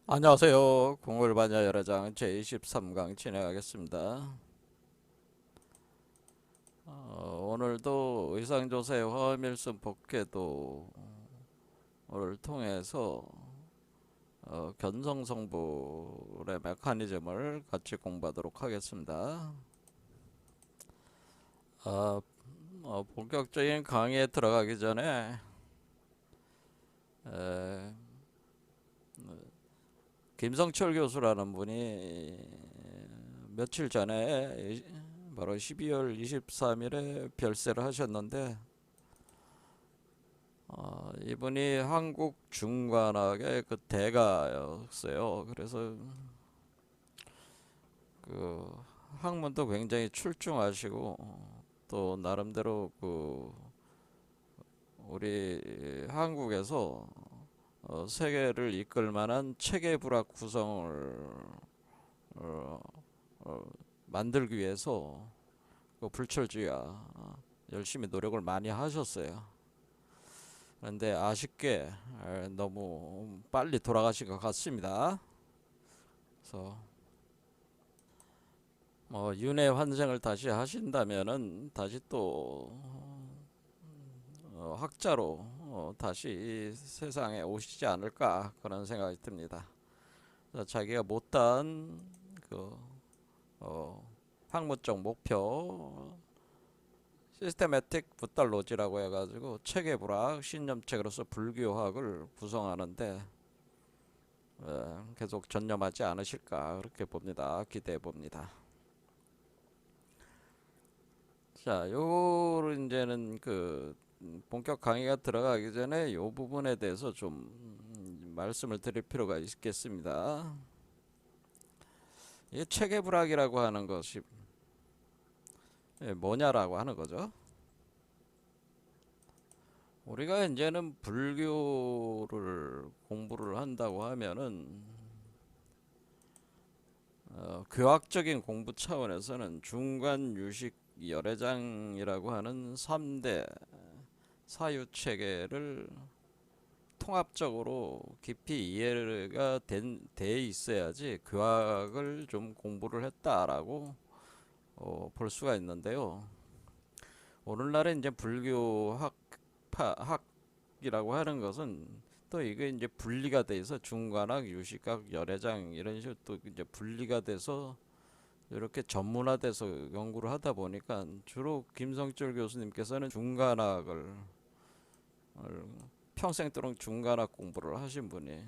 안녕하세요. 공울반야 열애장 제23강 진행하겠습니다. 오늘도 의상조사의 화음일순 복귀도를 통해서 견성성분의 메커니즘을 같이 공부하도록 하겠습니다. 어, 본격적인 강의에 들어가기 전에 에, 김성철 교수라는 분이 며칠 전에 바로 12월 23일에 별세를 하셨는데 이분이 한국 중관학의 그 대가였어요. 그래서 그 학문도 굉장히 출중하시고 또 나름대로 그 우리 한국에서 세계를 이끌 만한 체계불학 구성을 어, 어, 만들기 위해서 그 불철주야 열심히 노력을 많이 하셨어요. 그런데 아쉽게 너무 빨리 돌아가신 것 같습니다. 그래서 윤회 환생을 다시 하신다면은 다시 또 학자로 다시 이 세상에 오시지 않을까 그런 생각이 듭니다. 자기가 못다한 그 어, 학문적 목표 시스테매틱 붓달로지라고 해가지고 체계불학 신념책으로서 불교학을 구성하는데 계속 전념하지 않으실까 그렇게 봅니다. 기대해 봅니다. 자, 요 이제는 그 본격 강의가 들어가기 전에 요 부분에 대해서 좀 말씀을 드릴 필요가 있겠습니다. 이 체계불학이라고 하는 것이 뭐냐라고 하는 거죠. 우리가 이제는 불교를 공부를 한다고 하면은 교학적인 공부 차원에서는 중간 유식 열애장이라고 하는 3대 사유체계를 통합적으로 깊이 이해가 돼 있어야지 교학을 좀 공부를 했다라고 볼 수가 있는데요. 오늘날에 이제 불교 학이라고 하는 것은 또 이게 이제 분리가 돼서 중관학, 유식학, 열애장 이런 식으로 또 이제 분리가 돼서 이렇게 전문화돼서 연구를 하다 보니까 주로 김성철 교수님께서는 중간학을 평생 동안 중간학 공부를 하신 분이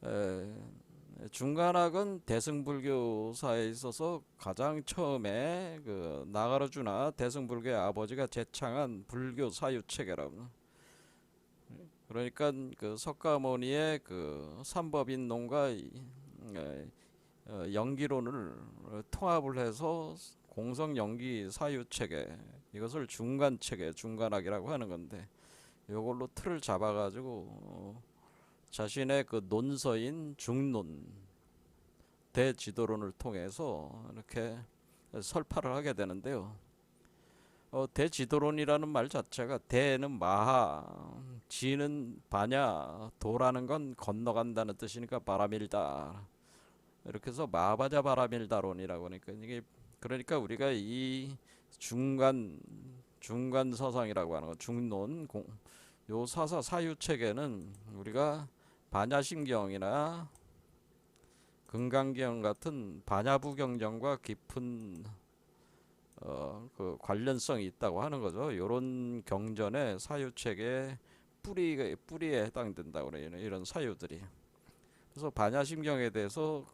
에, 중간학은 대승불교사에 있어서 가장 처음에 그 나가르주나 대승불교의 아버지가 제창한 불교 사유체계라고. 그러니까 그 석가모니의 그 삼법인론과 연기론을 통합을 해서 공성 연기 사유체계 이것을 중간체계 중간학이라고 하는 건데 이걸로 틀을 잡아가지고 자신의 그 논서인 중론 대지도론을 통해서 이렇게 설파를 하게 되는데요. 대지도론이라는 말 자체가 대는 마하, 지는 바냐, 도라는 건 건너간다는 뜻이니까 바라밀다. 이렇게 해서 마바자 바라밀다론이라고 하니까 이게 그러니까 우리가 이 중간 서상이라고 하는 거 중론 요 사사 사유 체계는 우리가 반야심경이나 금강경 같은 반야부 경전과 깊은 그 관련성이 있다고 하는 거죠. 요런 경전의 사유 체계 뿌리에 해당된다고 그래요. 이런 사유들이. 그래서 반야심경에 대해서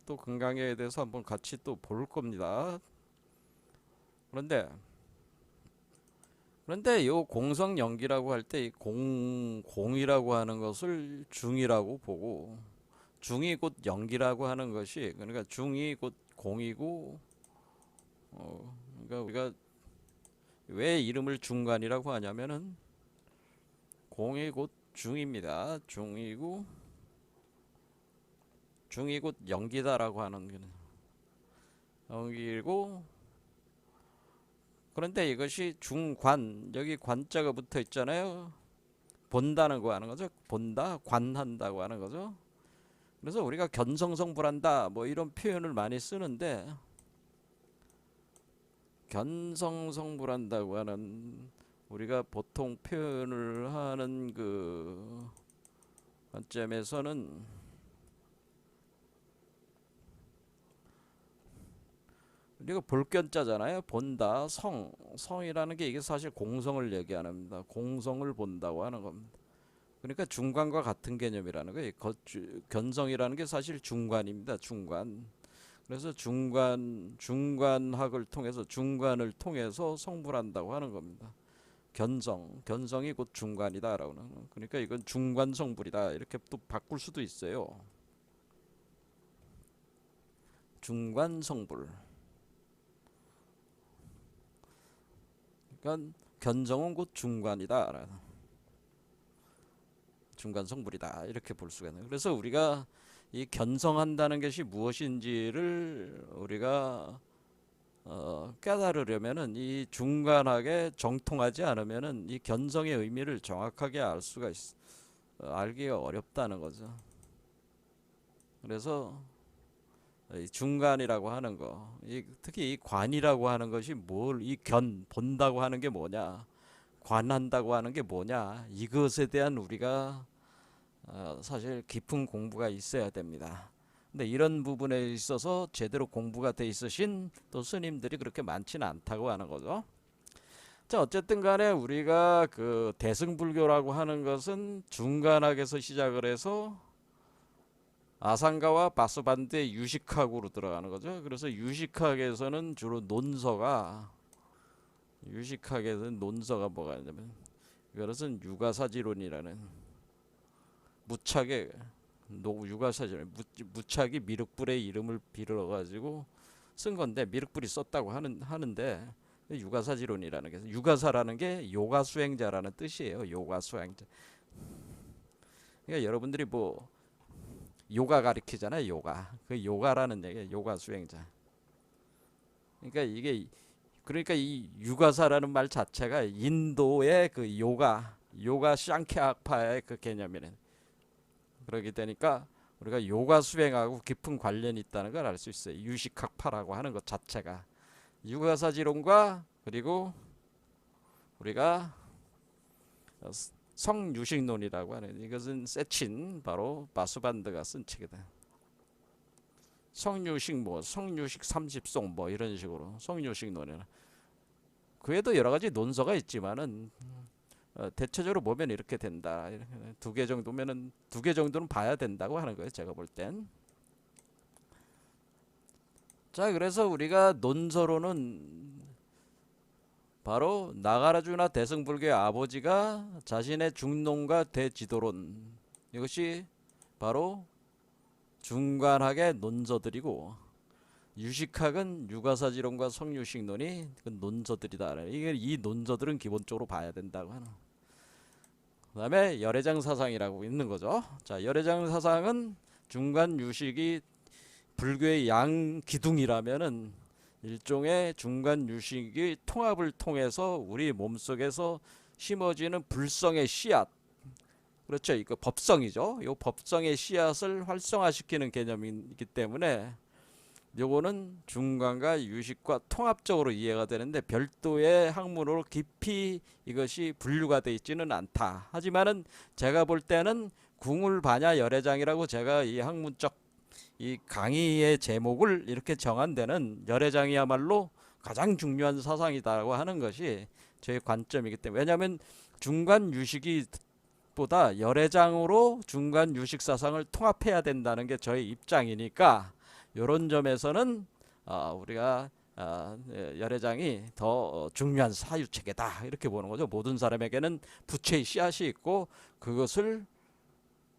또 금강경에 대해서 한번 같이 또 볼 겁니다. 그런데 요 공성 연기라고 할 때 이 공이라고 하는 것을 중이라고 보고 중이 곧 연기라고 하는 것이 그러니까 중이 곧 공이고 그러니까 우리가 왜 이름을 중간이라고 하냐면은 공이 곧 중입니다. 중이 곧 연기다라고 하는 연기고 그런데 이것이 중관 여기 관자가 붙어 있잖아요. 본다는 거 하는 거죠. 본다, 관한다고 하는 거죠. 그래서 우리가 견성성불한다 뭐 이런 표현을 많이 쓰는데, 견성성불한다고 하는 우리가 보통 표현을 하는 그 관점에서는 우리가 볼견자잖아요. 본다, 성이라는 게 이게 사실 공성을 얘기합니다. 공성을 본다고 하는 겁니다. 그러니까 중관과 같은 개념이라는 거예요. 견성이라는 게 사실 중관입니다. 중관. 그래서 중관학을 통해서, 중관을 통해서 성불한다고 하는 겁니다. 견성이 곧 중관이다라고 하는 거. 그러니까 이건 중관성불이다 이렇게 또 바꿀 수도 있어요. 중관성불. 그러니까 견성은 곧 중관이다. 중관성불이다 이렇게 볼 수가 있는. 그래서 우리가 이 견성한다는 것이 무엇인지를 우리가 깨달으려면은 이 중간하게 정통하지 않으면은 이 견성의 의미를 정확하게 알기가 어렵다는 거죠. 그래서 이 중간이라고 하는 거, 특히 이 관이라고 하는 것이 본다고 하는 게 뭐냐, 관한다고 하는 게 뭐냐, 이것에 대한 우리가 사실 깊은 공부가 있어야 됩니다. 근데 이런 부분에 있어서 제대로 공부가 돼 있으신 또 스님들이 그렇게 많지는 않다고 하는 거죠. 자, 어쨌든 간에 우리가 그 대승불교라고 하는 것은 중간학에서 시작을 해서 아상가와 바스반드의 유식학으로 들어가는 거죠. 그래서 유식학에서는 주로 유식학에서는 논서가 뭐가 있냐면, 이것은 유가사지론이라는 무착이 미륵불의 이름을 빌어가지고 쓴 건데, 미륵불이 썼다고 하는데 유가사지론이라는 게, 유가사라는 게 요가 수행자라는 뜻이에요. 요가 수행자. 그러니까 여러분들이 뭐 요가 가리키잖아요. 그 요가라는 얘기예요. 요가 수행자. 그러니까 이 유가사라는 말 자체가 인도의 그 요가 샹ଖ୍야파의 그 개념이네. 그러게 되니까 우리가 요가 수행하고 깊은 관련이 있다는 걸 알 수 있어요. 유식학파라고 하는 것 자체가 유가사지론과, 그리고 우리가 성유식론이라고 하는, 이것은 세친 바로 바수반드가 쓴 책이다. 성유식 30송 뭐 이런 식으로 성유식론이나, 그에도 여러 가지 논서가 있지만은 대체적으로 보면 이렇게 된다. 두 개 정도는 봐야 된다고 하는 거예요. 제가 볼 땐. 자, 그래서 우리가 논서로는 바로 나가라주나 대승불교의 아버지가 자신의 중론과 대지도론, 이것이 바로 중간학의 논서들이고, 유식학은 유가사지론과 성유식론이 그 논서들이다. 이 논서들은 기본적으로 봐야 된다고 하는. 그 다음에 열애장 사상이라고 있는 거죠. 자, 열애장 사상은 중간 유식이 불교의 양기둥이라면은 일종의 중간 유식이 통합을 통해서 우리 몸속에서 심어지는 불성의 씨앗, 그렇죠, 이거 법성이죠. 이 법성의 씨앗을 활성화시키는 개념이기 때문에 요거는 중간과 유식과 통합적으로 이해가 되는데, 별도의 학문으로 깊이 이것이 분류가 되어 있지는 않다. 하지만은 제가 볼 때는 궁울반야 열애장이라고 제가 이 학문적 이 강의의 제목을 이렇게 정한 데는 열애장이야말로 가장 중요한 사상이다라고 하는 것이 제 관점이기 때문에, 왜냐하면 중간 유식이 보다 열애장으로 중간 유식 사상을 통합해야 된다는 게 저의 입장이니까, 이런 점에서는 우리가 열애장이 더 중요한 사유체계다 이렇게 보는 거죠. 모든 사람에게는 부처의 씨앗이 있고 그것을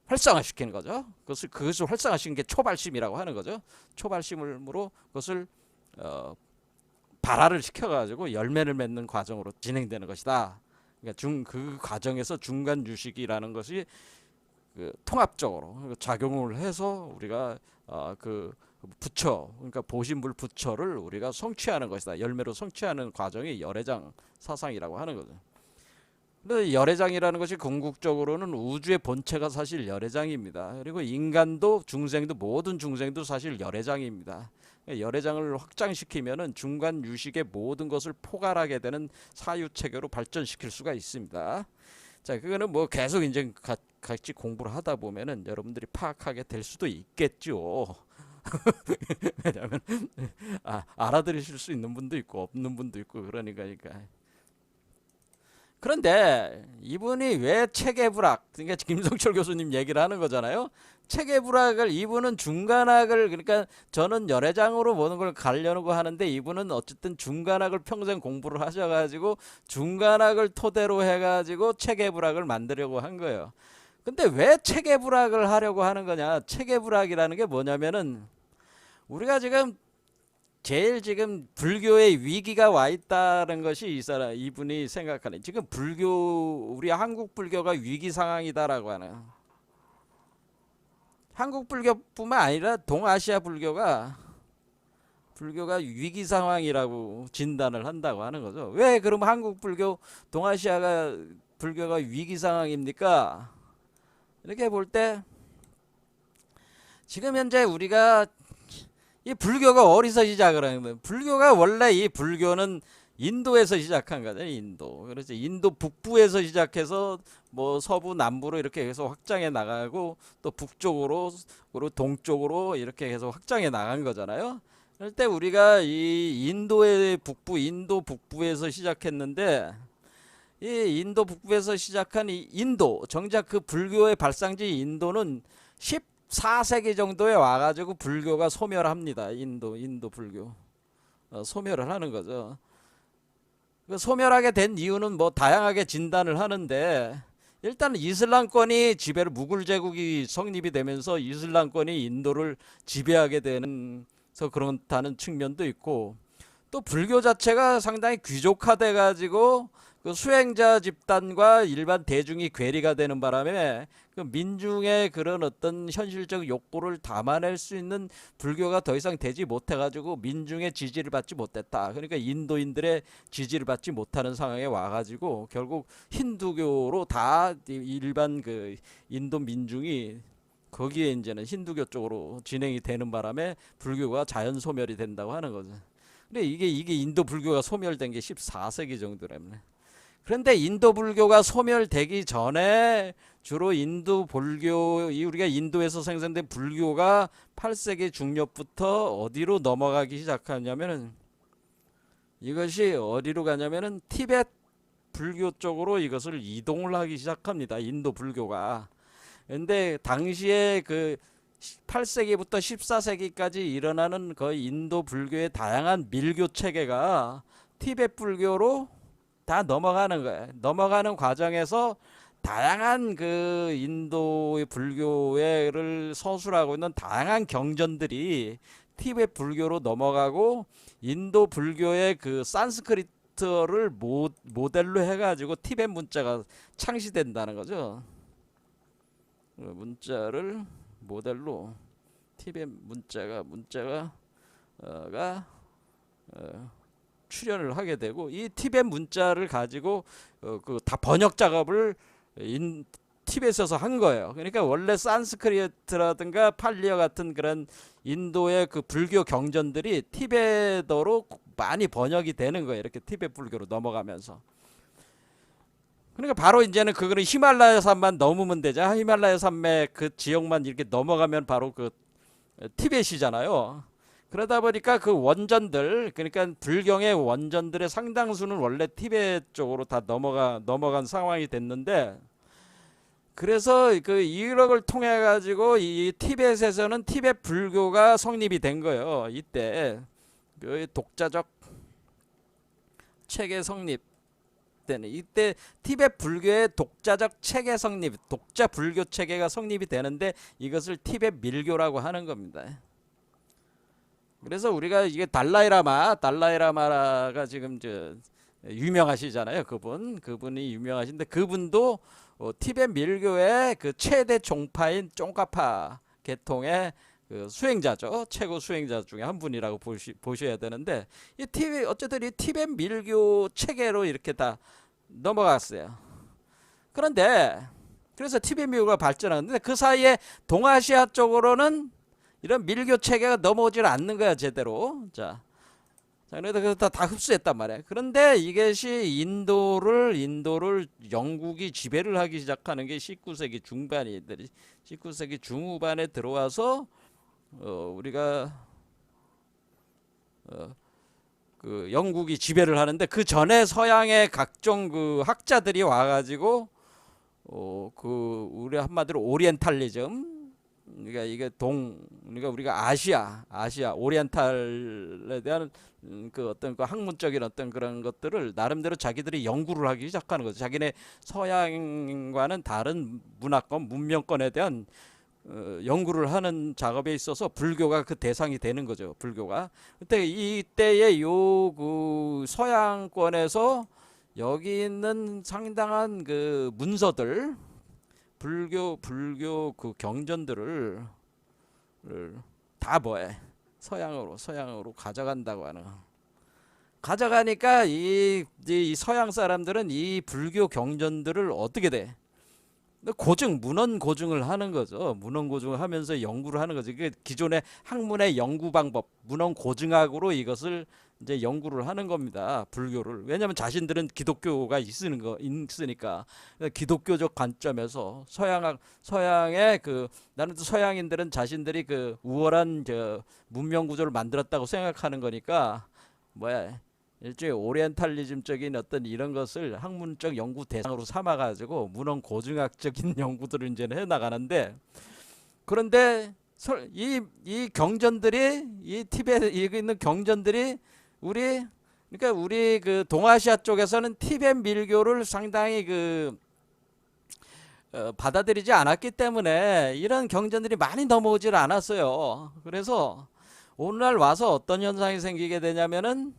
활성화시키는 거죠. 그것을 활성화시키는 게 초발심이라고 하는 거죠. 초발심으로 그것을 발화를 시켜가지고 열매를 맺는 과정으로 진행되는 것이다. 그러니까 그 과정에서 중간 유식이라는 것이 그 통합적으로 작용을 해서 우리가 그 부처, 그러니까 보신불 부처를 우리가 성취하는 것이다. 열매로 성취하는 과정이 열애장 사상이라고 하는 거죠. 그래서 열애장이라는 것이 궁극적으로는 우주의 본체가 사실 열애장입니다. 그리고 인간도 중생도 모든 중생도 사실 열애장입니다. 열애장을 확장시키면은 중간 유식의 모든 것을 포괄하게 되는 사유체계로 발전시킬 수가 있습니다. 자, 그거는 뭐 계속 이제 같이 공부를 하다 보면은 여러분들이 파악하게 될 수도 있겠죠. 왜냐하면 알아들으실 수 있는 분도 있고 없는 분도 있고 그러니까. 그런데 이분이 왜 체계불학, 그러니까 김성철 교수님 얘기를 하는 거잖아요. 체계불학을 이분은 중간학을, 그러니까 저는 열애장으로 모든 걸 가려고 하는데 이분은 어쨌든 중간학을 평생 공부를 하셔가지고 중간학을 토대로 해가지고 체계불학을 만들려고 한 거예요. 근데 왜 체계불학을 하려고 하는 거냐? 체계불학이라는 게 뭐냐면은 우리가 지금 제일 지금 불교의 위기가 와 있다는 것이 이분이 생각하는, 지금 우리 한국 불교가 위기 상황이다라고 하는, 한국 불교뿐만 아니라 동아시아 불교가 위기 상황이라고 진단을 한다고 하는 거죠. 왜 그럼 한국 불교, 동아시아가 불교가 위기 상황입니까? 이렇게 볼 때 지금 현재 우리가 이 불교가 어디서 시작을 하는 거예요? 불교가 원래, 이 불교는 인도에서 시작한 거잖아요. 인도. 그래서 인도 북부에서 시작해서 뭐 서부 남부로 이렇게 해서 확장해 나가고 또 북쪽으로 그리고 동쪽으로 이렇게 해서 확장해 나간 거잖아요. 그럴 때 우리가 이 인도 북부에서 시작했는데, 이 인도 북부에서 시작한 이 인도, 정작 그 불교의 발상지 인도는 14세기 정도에 와가지고 불교가 소멸합니다. 인도 불교 소멸을 하는 거죠. 그 소멸하게 된 이유는 뭐 다양하게 진단을 하는데, 일단 이슬람권이 무굴 제국이 성립이 되면서 이슬람권이 인도를 지배하게 되면서 그렇다는 측면도 있고, 또 불교 자체가 상당히 귀족화돼 가지고 그 수행자 집단과 일반 대중이 괴리가 되는 바람에 그 민중의 그런 어떤 현실적 욕구를 담아낼 수 있는 불교가 더 이상 되지 못해 가지고 민중의 지지를 받지 못했다. 그러니까 인도인들의 지지를 받지 못하는 상황에 와 가지고 결국 힌두교로 다 일반 그 인도 민중이 거기에 이제는 힌두교 쪽으로 진행이 되는 바람에 불교가 자연 소멸이 된다고 하는 거죠. 근데 이게 인도 불교가 소멸된 게 14세기 정도라면. 그런데 인도 불교가 소멸되기 전에 주로 인도 불교, 우리가 인도에서 생성된 불교가 8세기 중엽부터 어디로 넘어가기 시작하냐면은, 이것이 어디로 가냐면은 티베트 불교 쪽으로 이것을 이동을 하기 시작합니다. 인도 불교가. 근데 당시에 그 8세기부터 14세기까지 일어나는 그 인도 불교의 다양한 밀교 체계가 티베트 불교로 다 넘어가는 거예요. 넘어가는 과정에서 다양한 그 인도의 불교를 서술하고 있는 다양한 경전들이 티베트 불교로 넘어가고, 인도 불교의 그 산스크리트어를 모델로 해가지고 티베트 문자가 창시된다는 거죠. 문자를 모델로 티베트 문자가 출현을 하게 되고, 이 티베트 문자를 가지고 그 다 번역 작업을 티베트에서 한 거예요. 그러니까 원래 산스크리트라든가 팔리어 같은 그런 인도의 그 불교 경전들이 티베트어로 많이 번역이 되는 거예요. 이렇게 티베트 불교로 넘어가면서. 그러니까 바로 이제는 그거는 히말라야 산만 넘으면 되죠. 히말라야 산맥 그 지역만 이렇게 넘어가면 바로 그 티베트이잖아요. 그러다 보니까 그 원전들, 그러니까 불경의 원전들의 상당수는 원래 티베트 쪽으로 다 넘어간 상황이 됐는데, 그래서 그 이력을 통해 가지고 이 티베트에서는 티베트 불교가 성립이 된 거예요. 이때 그 독자적 체계 성립 때는, 이때 티베트 불교의 독자적 체계 성립, 독자 불교 체계가 성립이 되는데 이것을 티베트 밀교라고 하는 겁니다. 그래서 우리가 이게 달라이라마가 지금 유명하시잖아요. 그분이 유명하신데, 그분도 티베트 밀교의 그 최대 종파인 쫑카파 계통의 그 수행자죠. 최고 수행자 중에 한 분이라고 보셔야 되는데, 어쨌든 이 티베트 밀교 체계로 이렇게 다 넘어갔어요. 그런데 그래서 티베트 미국가 발전하는데 그 사이에 동아시아 쪽으로는 이런 밀교 체계가 넘어오질 않는 거야 제대로. 자, 그래서 다 흡수했단 말이야. 그런데 이것이 인도를 영국이 지배를 하기 시작하는 게 19세기 중반이들이 19세기 중후반에 들어와서 우리가 그 영국이 지배를 하는데 그 전에 서양의 각종 그 학자들이 와가지고 그 우리 한마디로 오리엔탈리즘, 그러니까 이게 그러니까 우리가 아시아 오리엔탈에 대한 그 어떤 그 학문적인 어떤 그런 것들을 나름대로 자기들이 연구를 하기 시작하는 거죠. 자기네 서양과는 다른 문화권 문명권에 대한 연구를 하는 작업에 있어서 불교가 그 대상이 되는 거죠. 불교가 그때 이때의 요 그 서양권에서 여기 있는 상당한 그 문서들 불교 그 경전들을 다 뭐해 서양으로 가져간다고 하는. 가져가니까 이 서양 사람들은 이 불교 경전들을 어떻게 돼? 문헌 고증을 하는 거죠. 문헌 고증을 하면서 연구를 하는 거죠. 그게 기존의 학문의 연구 방법, 문헌 고증학으로 이것을 이제 연구를 하는 겁니다. 불교를. 왜냐하면 자신들은 기독교가 있으니까 기독교적 관점에서 서양의 그 나는 서양인들은 자신들이 그 우월한 문명 구조를 만들었다고 생각하는 거니까 뭐야? 일종의 오리엔탈리즘적인 어떤 이런 것을 학문적 연구 대상으로 삼아가지고 문헌 고증학적인 연구들을 이제 해나가는데, 그런데 이 경전들이 이 티베트에 있는 경전들이 그러니까 우리 그 동아시아 쪽에서는 티베트 밀교를 상당히 받아들이지 않았기 때문에 이런 경전들이 많이 넘어오질 않았어요. 그래서 오늘날 와서 어떤 현상이 생기게 되냐면은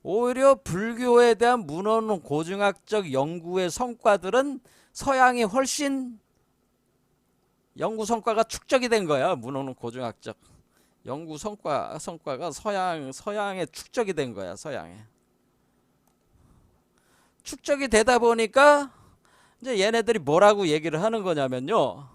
오히려 불교에 대한 문헌 고증학적 연구의 성과들은 서양이 훨씬 연구 성과가 축적이 된 거야. 문헌 고증학적 연구 성과가 서양에 축적이 된 거야. 서양에 축적이 되다 보니까 이제 얘네들이 뭐라고 얘기를 하는 거냐면요.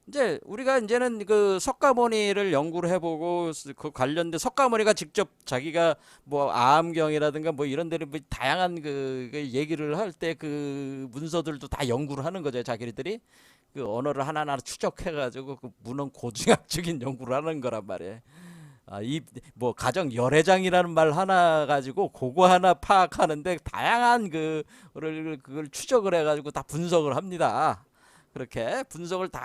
이제 우리가 이제는 그 석가모니를 연구를 해보고 그 관련된 석가모니가 직접 자기가 뭐 아암경이라든가 뭐 이런 데를 뭐 다양한 그 얘기를 할 때 그 문서들도 다 연구를 하는 거죠. 자기들이 그 언어를 하나하나 추적해가지고 그 문헌 고증학적인 연구를 하는 거란 말이에요. 이 뭐 가정 열애장이라는 말 하나 가지고 그거 하나 파악하는데 다양한 그걸 추적을 해가지고 다 분석을 합니다. 그렇게 분석을 다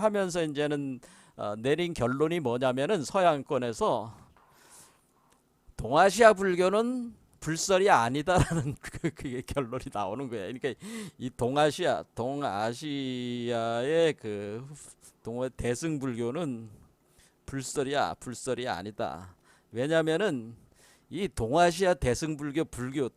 하면서 이제는 내린 결론이 뭐냐면은 서양권에서 동아시아 불교는 불설이 아니다라는 그게 결론이 나오는 거야. 그러니까 이 동아시아의 그 대승 불교는 불설이 아니다. 왜냐면은 이 동아시아 대승불교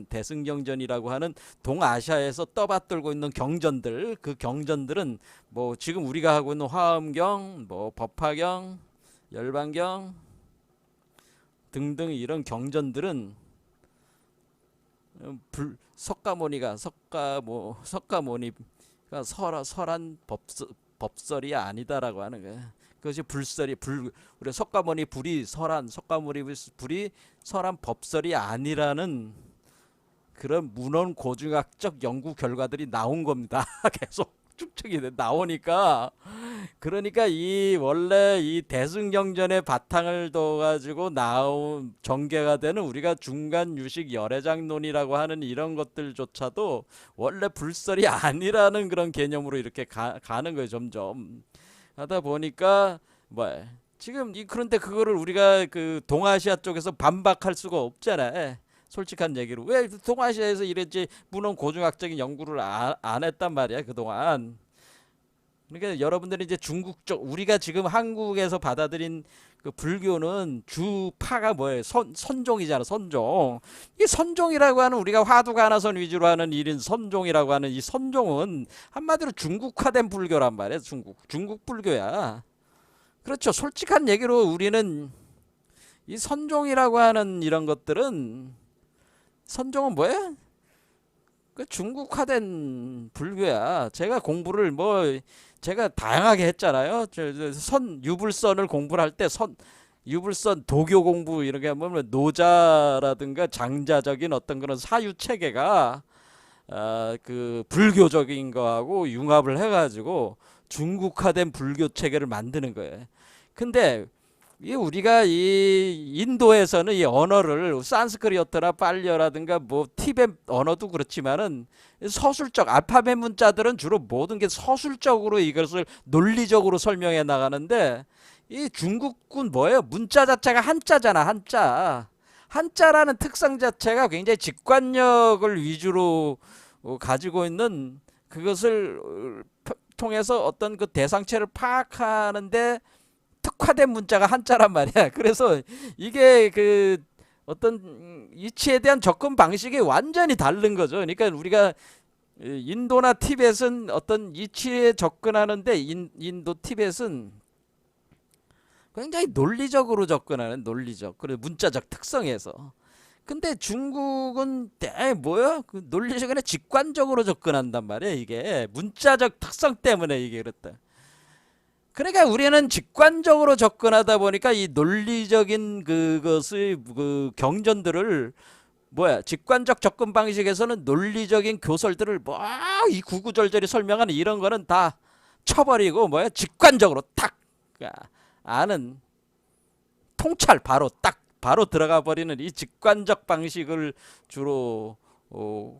대승경전이라고 하는 동아시아에서 떠받들고 있는 경전들, 그 경전들은 뭐 지금 우리가 하고 있는 화엄경, 뭐 법화경, 열반경 등등 이런 경전들은 석가모니가 설한 법설이 아니다라고 하는 거야. 그것이 우리 석가모니 불이 설한 법설이 아니라는 그런 문헌 고증학적 연구 결과들이 나온 겁니다. 계속 축적이 나오니까, 그러니까 원래 이 대승경전의 바탕을 둬가지고 나온 전개가 되는 우리가 중간 유식 열애장론이라고 하는 이런 것들조차도 원래 불설이 아니라는 그런 개념으로 이렇게 가는 거예요. 점점 하다 보니까 지금 그런데 그거를 우리가 그 동아시아 쪽에서 반박할 수가 없잖아. 솔직한 얘기로 왜 동아시아에서 이랬지 문헌 고증학적인 연구를 안 했단 말이야 그동안. 그러니까 여러분들이 이제 중국 쪽 우리가 지금 한국에서 받아들인 그 불교는 주파가 뭐예요? 선종이잖아. 선종. 이 선종이라고 하는 우리가 화두가나선 위주로 하는 일인 선종이라고 하는 이 선종은 한마디로 중국화된 불교란 말이야. 중국 불교야. 그렇죠. 솔직한 얘기로 우리는 이 선종이라고 하는 이런 것들은 선종은 뭐야? 그 중국화된 불교야. 제가 공부를 뭐 제가 다양하게 했잖아요. 선 유불선을 공부를 할 때 선 유불선 도교 공부 이런 게 하면 노자라든가 장자적인 어떤 그런 사유 체계가 그 불교적인 거하고 융합을 해가지고 중국화된 불교 체계를 만드는 거예요. 근데 이 우리가 이 인도에서는 이 언어를 산스크리트나 빨리어라든가 뭐 티베트 언어도 그렇지만은 서술적 알파벳 문자들은 주로 모든 게 서술적으로 이것을 논리적으로 설명해 나가는데 이 중국은 뭐예요? 문자 자체가 한자잖아, 한자. 한자라는 특성 자체가 굉장히 직관력을 위주로 가지고 있는 그것을 통해서 어떤 그 대상체를 파악하는데 특화된 문자가 한자란 말이야. 그래서 이게 그 어떤 이치에 대한 접근 방식이 완전히 다른 거죠. 그러니까 우리가 인도나 티벳은 어떤 이치에 접근하는데 인도 티벳은 굉장히 논리적으로 접근하는 논리적 그리고 문자적 특성에서 근데 중국은 뭐야 그 논리적이나 직관적으로 접근한단 말이야. 이게 문자적 특성 때문에 이게 그렇다. 그러니까 우리는 직관적으로 접근하다 보니까 이 논리적인 그것의 그 경전들을 뭐야 직관적 접근 방식에서는 논리적인 교설들을 뭐 이 구구절절히 설명하는 이런 거는 다 쳐버리고 뭐야 직관적으로 딱 아는 통찰 바로 딱 바로 들어가 버리는 이 직관적 방식을 주로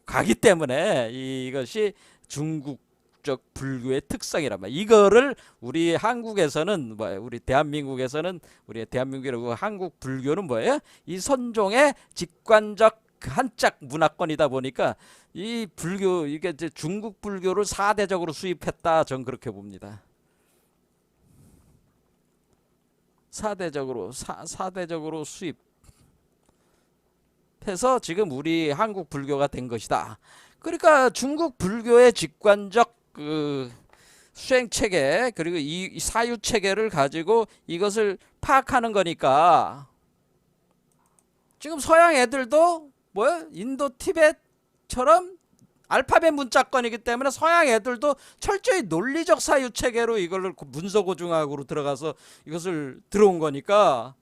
가기 때문에 이것이 중국적 불교의 특성이란 말이야. 이거를 우리 한국에서는 뭐예요? 우리 대한민국에서는 우리 대한민국이라고 한국 불교는 뭐예요? 이 선종의 직관적 한짝 문화권이다 보니까 이 불교 이게 이제 중국 불교를 사대적으로 수입했다. 전 그렇게 봅니다. 사대적으로 수입해서 지금 우리 한국 불교가 된 것이다. 그러니까 중국 불교의 직관적 그 수행 체계 그리고 이 사유 체계를 가지고 이것을 파악하는 거니까 지금 서양 애들도 뭐야 인도 티벳처럼 알파벳 문자권이기 때문에 서양 애들도 철저히 논리적 사유 체계로 이걸 문서 고증학으로 들어가서 이것을 들어온 거니까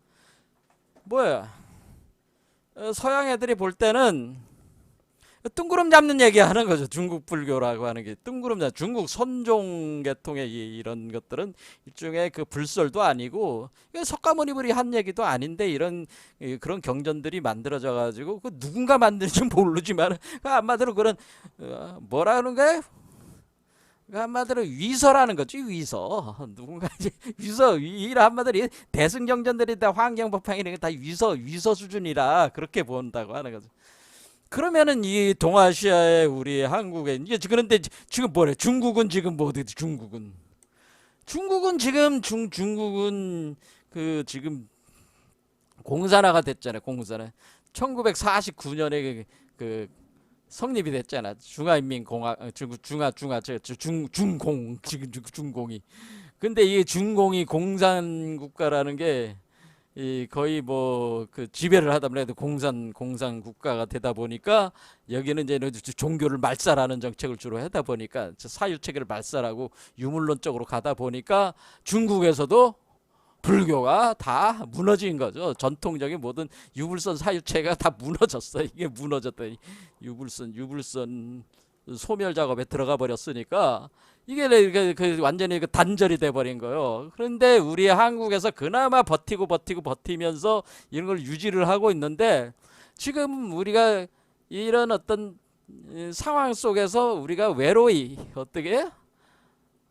뭐야 서양 애들이 볼 때는 뜬구름 잡는 얘기 하는 거죠. 중국 불교라고 하는 게 뜬구름 잡 중국 선종 계통의 이런 것들은 일종의 그 불설도 아니고 석가모니불이 한 얘기도 아닌데 이런 그런 경전들이 만들어져 가지고 그 누군가 만드는지 모르지만 한마디로 그런 뭐라 하는 거예요? 한마디로 위서라는 거지. 위서 누군가 이제 위서 이라 한마디로 대승경전들이 다 환경법황 이런 게 다 위서 수준이라 그렇게 본다고 하는 거죠. 그러면은 이 동아시아의 우리 한국에 이제 그런데 지금 뭐래? 중국은 지금 뭐 어디? 중국은 지금 중국은 그 지금 공산화가 됐잖아요. 공산화. 1949년에 그 성립이 됐잖아. 중화인민공화 중공 지금 중공이. 근데 이 중공이 공산 국가라는 게 이 거의 뭐 그 지배를 하다 보니 공산 국가가 되다 보니까 여기는 이제 종교를 말살하는 정책을 주로 하다 보니까 사유 체계를 말살하고 유물론적으로 가다 보니까 중국에서도 불교가 다 무너진 거죠. 전통적인 모든 유불선 사유체가 다 무너졌어. 이게 무너졌더니 유불선 소멸 작업에 들어가 버렸으니까 이게 그 완전히 그 단절이 돼 버린 거예요. 그런데 우리 한국에서 그나마 버티면서 이런 걸 유지를 하고 있는데 지금 우리가 이런 어떤 상황 속에서 우리가 외로이 어떻게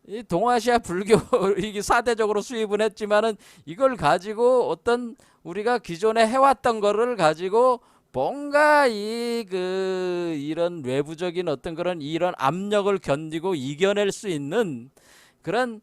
이 동아시아 불교 이게 사대적으로 수입은 했지만은 이걸 가지고 어떤 우리가 기존에 해왔던 거를 가지고 뭔가 이런 외부적인 어떤 그런 이런 압력을 견디고 이겨낼 수 있는 그런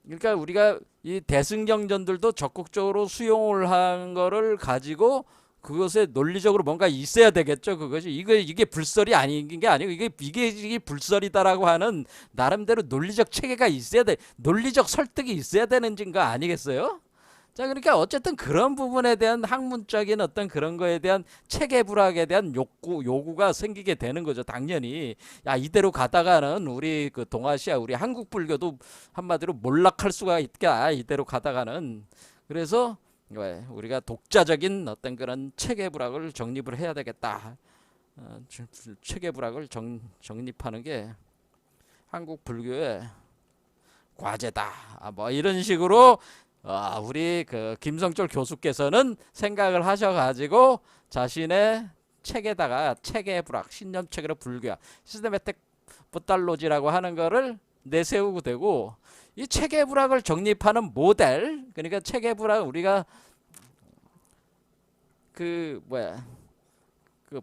그러니까 우리가 이 대승경전들도 적극적으로 수용을 한 거를 가지고 그것에 논리적으로 뭔가 있어야 되겠죠. 그것이 이게 불설이 아닌 게 아니고 이게 불설이다라고 하는 나름대로 논리적 체계가 있어야 돼. 논리적 설득이 있어야 되는 거 아니겠어요? 자, 그러니까 어쨌든 그런 부분에 대한 학문적인 어떤 그런 거에 대한 체계 불학에 대한 요구가 생기게 되는 거죠. 당연히 야, 이대로 가다가는 우리 그 동아시아 우리 한국 불교도 한마디로 몰락할 수가 있다. 이대로 가다가는. 그래서 왜 우리가 독자적인 어떤 그런 체계 불학을 정립을 해야 되겠다. 체계 불학을 정립하는 게 한국 불교의 과제다. 뭐 이런 식으로 우리 그 김성철 교수께서는 생각을 하셔가지고 자신의 책에다가 체계 불학, 신념 체계로 불교학, 시스테메틱 부탈로지라고 하는 거를 내세우고 되고, 이 체계 불학을 정립하는 모델, 그러니까 체계 불학 우리가 그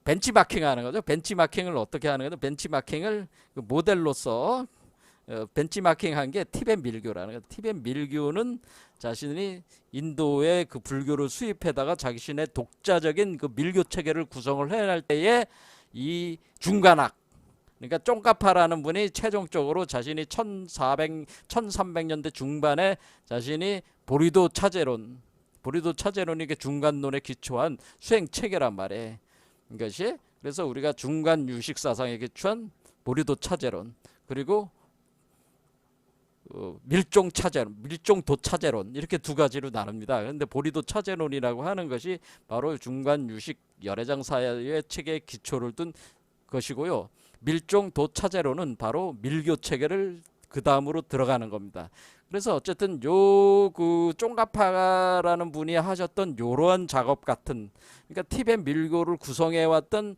벤치마킹 하는 거죠. 벤치마킹을 어떻게 하는 거죠? 벤치마킹을 그 모델로서 벤치마킹한 게 티벳 밀교라는 거예요. 티벳 밀교는 자신이 인도의 그 불교를 수입해다가 자신의 독자적인 그 밀교 체계를 구성을 해야 할 때에 이 중간학, 그러니까 쫑카파라는 분이 최종적으로 자신이 1300년대 중반에 자신이 보리도 차제론이 게 중간론에 기초한 수행 체계란 말이에요. 이것이 그래서 우리가 중간 유식 사상에 기초한 보리도 차제론, 그리고 밀종 차제론, 밀종도 차제론, 이렇게 두 가지로 나눕니다. 그런데 보리도 차제론이라고 하는 것이 바로 중간 유식 열애장 사회의 체계의 기초를 둔 것이고요. 밀종도 차제론은 바로 밀교 체계를 그 다음으로 들어가는 겁니다. 그래서 어쨌든 요 그 쫑가파라는 분이 하셨던 요러한 작업 같은, 그러니까 티벳 밀교를 구성했던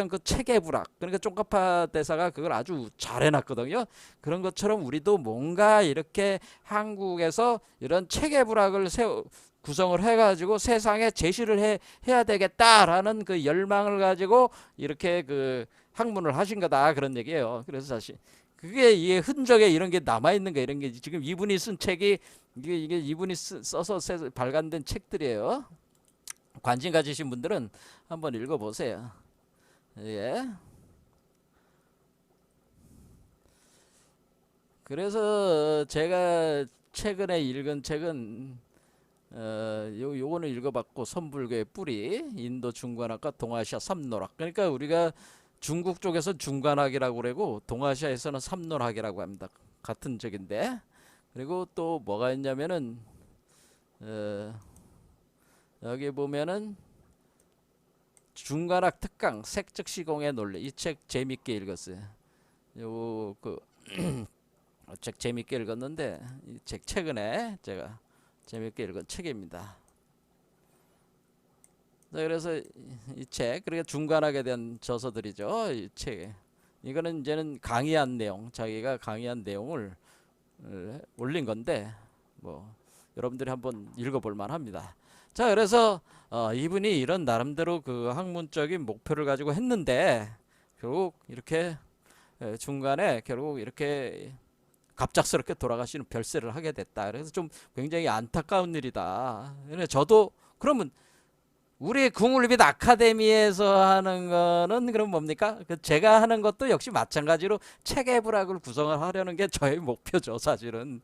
그 체계 불학, 그러니까 쫑가파 대사가 그걸 아주 잘 해놨거든요. 그런 것처럼 우리도 뭔가 이렇게 한국에서 이런 체계 불학을 구성을 해가지고 세상에 제시를 해야 되겠다라는 그 열망을 가지고 이렇게 그 학문을 하신 거다, 그런 얘기예요. 그래서 사실 그게 이 흔적에 이런 게 남아 있는 거, 이런 게 지금 이분이 쓴 책이 이게 이분이 써서 발간된 책들이에요. 관심 가지신 분들은 한번 읽어보세요. 예. 그래서 제가 최근에 읽은 책은 요거는 읽어봤고, 선불교의 뿌리, 인도 중간학과 동아시아 삼론학. 그러니까 우리가 중국 쪽에서 중간학이라고 그러고 동아시아에서는 삼론학이라고 합니다. 같은 적인데. 그리고 또 뭐가 있냐면은 여기 보면은 중간학 특강 색즉 시공의 논리, 이 책 재밌게 읽었어요. 요 그 책 재밌게 읽었는데, 이 책 최근에 제가 재밌게 읽은 책입니다. 자, 그래서 이 책, 그러니까 중간학에 대한 저서들이죠. 이 책, 이거는 이제는 강의한 내용, 자기가 강의한 내용을 올린 건데, 뭐 여러분들이 한번 읽어볼 만합니다. 자, 그래서 이분이 이런 나름대로 그 학문적인 목표를 가지고 했는데 결국 이렇게 중간에 결국 이렇게 갑작스럽게 돌아가시는 별세를 하게 됐다. 그래서 좀 굉장히 안타까운 일이다. 저도 그러면 우리 궁울빛 아카데미에서 하는 거는 그럼 뭡니까? 제가 하는 것도 역시 마찬가지로 체계 불학을 구성을 하려는 게 저의 목표죠, 사실은.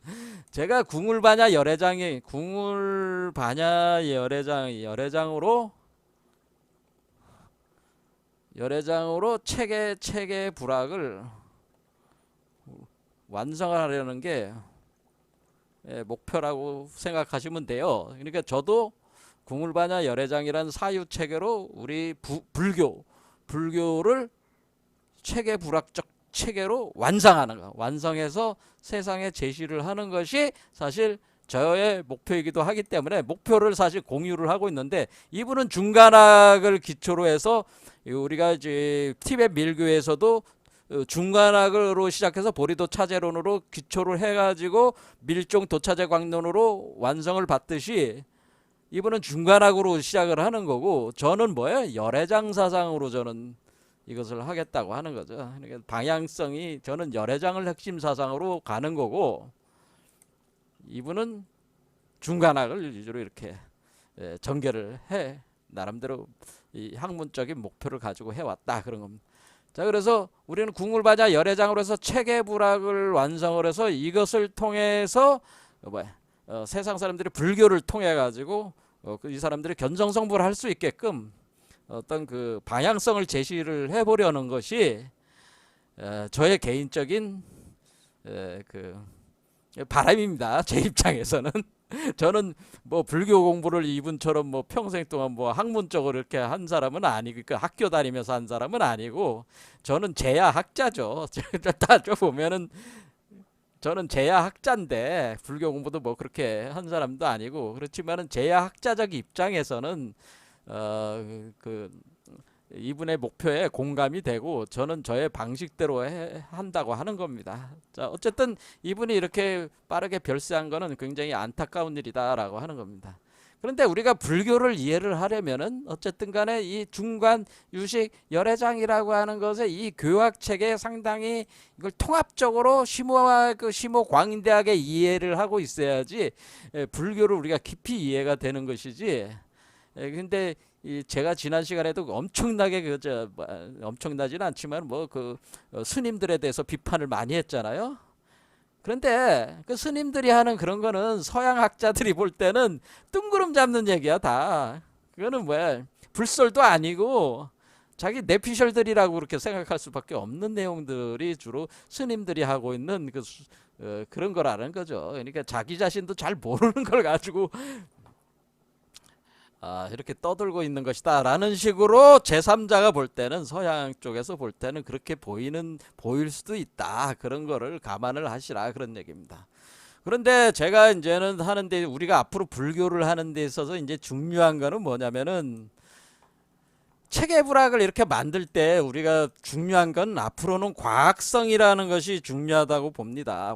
제가 궁울반야 열애장으로 체계 불학을 완성을 하려는 게 목표라고 생각하시면 돼요. 그러니까 저도 궁울반야 열애장이라는 사유 체계로 우리 불교를 체계 불학적 체계로 완성하는 거, 완성해서 세상에 제시를 하는 것이 사실 저의 목표이기도 하기 때문에 목표를 사실 공유를 하고 있는데, 이분은 중간학을 기초로 해서 우리가 이제 티벳 밀교에서도 중간학으로 시작해서 보리도 차제론으로 기초를 해가지고 밀종 도차제 광론으로 완성을 받듯이 이분은 중간학으로 시작을 하는 거고, 저는 뭐예요? 열애장 사상으로 저는 이것을 하겠다고 하는 거죠. 그러니까 방향성이, 저는 열애장을 핵심 사상으로 가는 거고, 이분은 중간학을 위주로 이렇게 전개를 해 나름대로 이 학문적인 목표를 가지고 해왔다, 그런 겁니다. 자, 그래서 우리는 궁울반야 열애장으로 해서 체계 불학을 완성을 해서 이것을 통해서 세상 사람들이 불교를 통해 가지고 이 사람들이 견성성불을 할 수 있게끔 어떤 그 방향성을 제시를 해보려는 것이 저의 개인적인 그 바람입니다. 제 입장에서는. 저는 뭐 불교 공부를 이분처럼 뭐 평생 동안 뭐 학문적으로 이렇게 한 사람은 아니고 그 학교 다니면서 한 사람은 아니고 저는 제야학자죠. 따져 보면은 저는 제야학자인데 불교 공부도 뭐 그렇게 한 사람도 아니고 그렇지만은 제야학자적 입장에서는 그 이분의 목표에 공감이 되고 저는 저의 방식대로 한다고 하는 겁니다. 자, 어쨌든 이분이 이렇게 빠르게 별세한 거는 굉장히 안타까운 일이다라고 하는 겁니다. 그런데 우리가 불교를 이해를 하려면은 어쨌든 간에 이 중관 유식 열애장이라고 하는 것의 이 교학 체계 상당히 이걸 통합적으로 심오와 그 심오 광대하게 이해를 하고 있어야지 불교를 우리가 깊이 이해가 되는 것이지. 근데 제가 지난 시간에도 엄청나게 엄청나지는 않지만 뭐 그 스님들에 대해서 비판을 많이 했잖아요. 그런데 그 스님들이 하는 그런 거는 서양 학자들이 볼 때는 뜬구름 잡는 얘기야 다. 그거는 뭐야 불설도 아니고 자기 내피셜들이라고 그렇게 생각할 수밖에 없는 내용들이 주로 스님들이 하고 있는 그런 거라는 거죠. 그러니까 자기 자신도 잘 모르는 걸 가지고 이렇게 떠들고 있는 것이다 라는 식으로 제3자가 볼 때는 서양 쪽에서 볼 때는 그렇게 보일 수도 있다. 그런 거를 감안을 하시라 그런 얘기입니다. 그런데 제가 이제는 하는데 우리가 앞으로 불교를 하는 데 있어서 이제 중요한 거는 뭐냐면은 체계불학을 이렇게 만들 때 우리가 중요한 건 앞으로는 과학성이라는 것이 중요하다고 봅니다.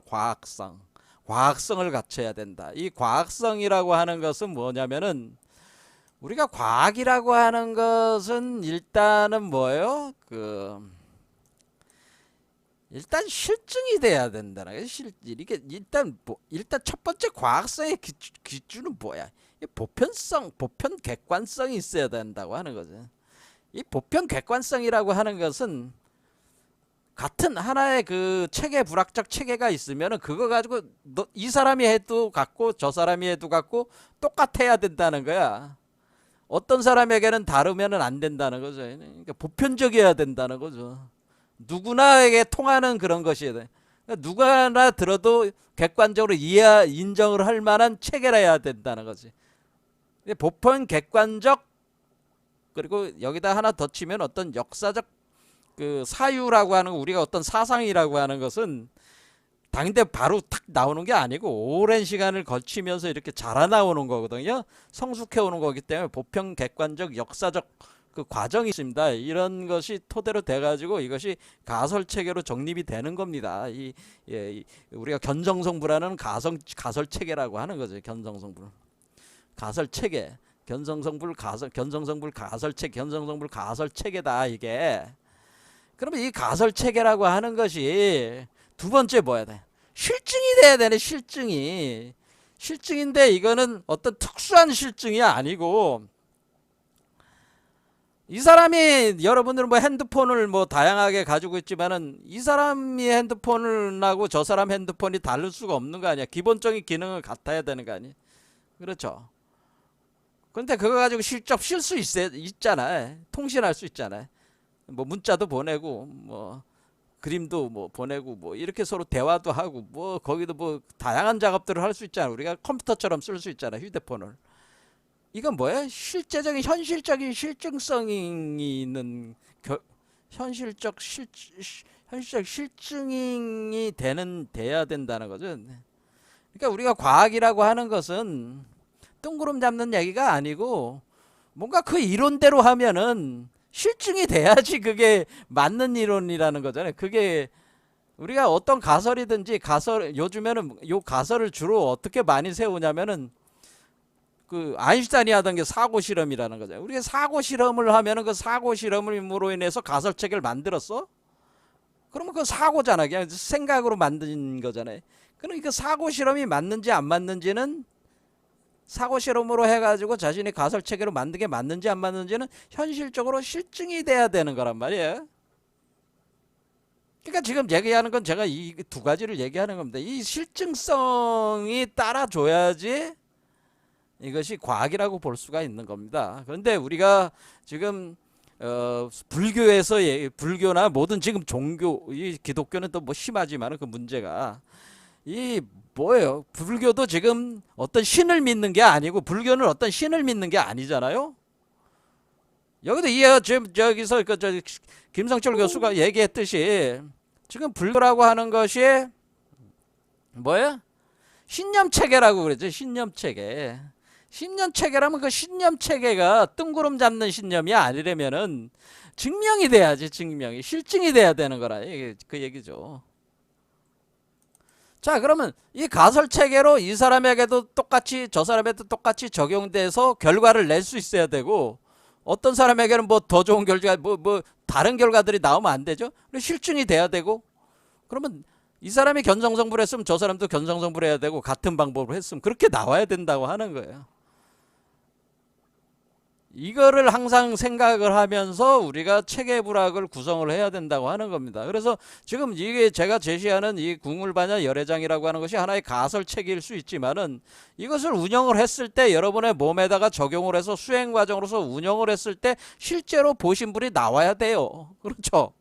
과학성을 갖춰야 된다. 이 과학성이라고 하는 것은 뭐냐면은 우리가 과학이라고 하는 것은 일단은 뭐예요? 일단 실증이 돼야 된다는 거예요. 이게 일단 첫 번째 과학성의 기준은 뭐야? 보편 객관성이 있어야 된다고 하는 거죠. 이 보편 객관성이라고 하는 것은 같은 하나의 그 체계 불학적 체계가 있으면은 그거 가지고 이 사람이 해도 같고 저 사람이 해도 같고 똑같아야 된다는 거야. 어떤 사람에게는 다르면은 안 된다는 거죠. 그러니까 보편적이어야 된다는 거죠. 누구나에게 통하는 그런 것이어야 돼. 그러니까 누구나 들어도 객관적으로 인정을 할 만한 체계라야 된다는 거지. 보편 객관적 그리고 여기다 하나 더 치면 어떤 역사적 그 사유라고 하는 우리가 어떤 사상이라고 하는 것은 당대 바로 탁 나오는 게 아니고 오랜 시간을 거치면서 이렇게 자라나오는 거거든요. 성숙해 오는 거기 때문에 보편 객관적 역사적 그 과정이 있습니다. 이런 것이 토대로 돼가지고 이것이 가설 체계로 정립이 되는 겁니다. 우리가 견성성불하는 가설 체계라고 하는 거죠. 견성성불 가설 체계, 견성성불 가설 체계다 이게. 그러면 이 가설 체계라고 하는 것이 두 번째 뭐야 돼? 실증이 돼야 되네. 실증인데 이거는 어떤 특수한 실증이 아니고 이 사람이 여러분들은 뭐 핸드폰을 뭐 다양하게 가지고 있지만은 이 사람이 핸드폰하고 저 사람 핸드폰이 다를 수가 없는 거 아니야. 기본적인 기능은 같아야 되는 거 아니야. 그렇죠. 그런데 그거 가지고 실적 쓸 수 있잖아. 통신할 수 있잖아. 뭐 문자도 보내고 뭐 그림도 뭐 보내고 뭐 이렇게 서로 대화도 하고 뭐 거기도 뭐 다양한 작업들을 할 수 있잖아. 우리가 컴퓨터처럼 쓸 수 있잖아. 휴대폰을. 이건 뭐야? 실제적인 현실적인 실증성이 있는 현실적 실증이 돼야 된다는 거죠. 그러니까 우리가 과학이라고 하는 것은 뜬구름 잡는 얘기가 아니고 뭔가 그 이론대로 하면은 실증이 돼야지 그게 맞는 이론이라는 거잖아요. 그게 우리가 어떤 가설이든지 요즘에는 요 가설을 주로 어떻게 많이 세우냐면은 그 아인슈타인이 하던 게 사고 실험이라는 거잖아요. 우리가 사고 실험을 하면은 그 사고 실험으로 인해서 가설 체계를 만들었어? 그러면 그 사고잖아. 그냥 생각으로 만든 거잖아요. 그러니까 사고 실험이 맞는지 안 맞는지는 사고 실험으로 해가지고 자신이 가설 체계로 만든 게 맞는지 안 맞는지는 현실적으로 실증이 돼야 되는 거란 말이에요. 그러니까 지금 얘기하는 건 제가 이 두 가지를 얘기하는 겁니다. 이 실증성이 따라줘야지 이것이 과학이라고 볼 수가 있는 겁니다. 그런데 우리가 지금 불교에서 불교나 모든 지금 종교, 이 기독교는 또 뭐 심하지만 그 문제가 이 뭐예요? 불교도 지금 어떤 신을 믿는 게 아니고 불교는 어떤 신을 믿는 게 아니잖아요. 여기도 이해 지금 저기서 김성철 교수가 얘기했듯이 지금 불교라고 하는 것이 뭐예요? 신념 체계라고 그랬죠. 신념 체계. 신념 체계라면 그 신념 체계가 뜬구름 잡는 신념이 아니라면은 증명이 돼야지. 증명이 실증이 돼야 되는 거라 그 얘기죠. 자, 그러면 이 가설 체계로 이 사람에게도 똑같이 저 사람에도 똑같이 적용돼서 결과를 낼 수 있어야 되고, 어떤 사람에게는 뭐 더 좋은 결과 뭐 다른 결과들이 나오면 안 되죠. 실증이 돼야 되고, 그러면 이 사람이 견성성불 했으면 저 사람도 견성성불 해야 되고, 같은 방법으로 했으면 그렇게 나와야 된다고 하는 거예요. 이거를 항상 생각을 하면서 우리가 체계불학을 구성을 해야 된다고 하는 겁니다. 그래서 지금 이게 제가 제시하는 이 궁울반야 열애장이라고 하는 것이 하나의 가설책일 수 있지만은, 이것을 운영을 했을 때 여러분의 몸에다가 적용을 해서 수행 과정으로서 운영을 했을 때 실제로 보신 분이 나와야 돼요. 그렇죠?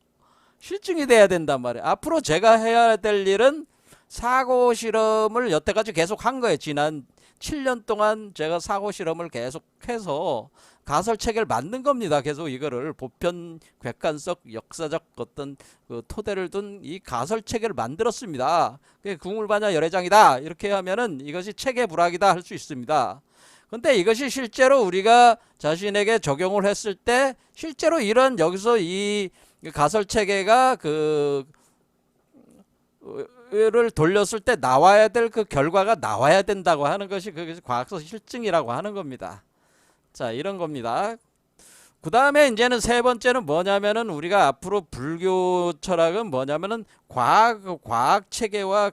실증이 돼야 된단 말이에요. 앞으로 제가 해야 될 일은 사고 실험을 여태까지 계속 한 거예요. 지난 7년 동안 제가 사고 실험을 계속해서 가설 체계를 만든 겁니다. 계속 이거를 보편, 객관적, 역사적 어떤 그 토대를 둔 이 가설 체계를 만들었습니다. 그게 궁울반야 열애장이다 이렇게 하면은 이것이 체계 불학이다 할 수 있습니다. 근데 이것이 실제로 우리가 자신에게 적용을 했을 때 실제로 이런 여기서 이 가설 체계가 를 돌렸을 때 나와야 될 그 결과가 나와야 된다고 하는 것이 그것이 과학적 실증이라고 하는 겁니다. 자, 이런 겁니다. 그 다음에 이제는 세 번째는 뭐냐면은 우리가 앞으로 불교 철학은 뭐냐면은 과학 체계와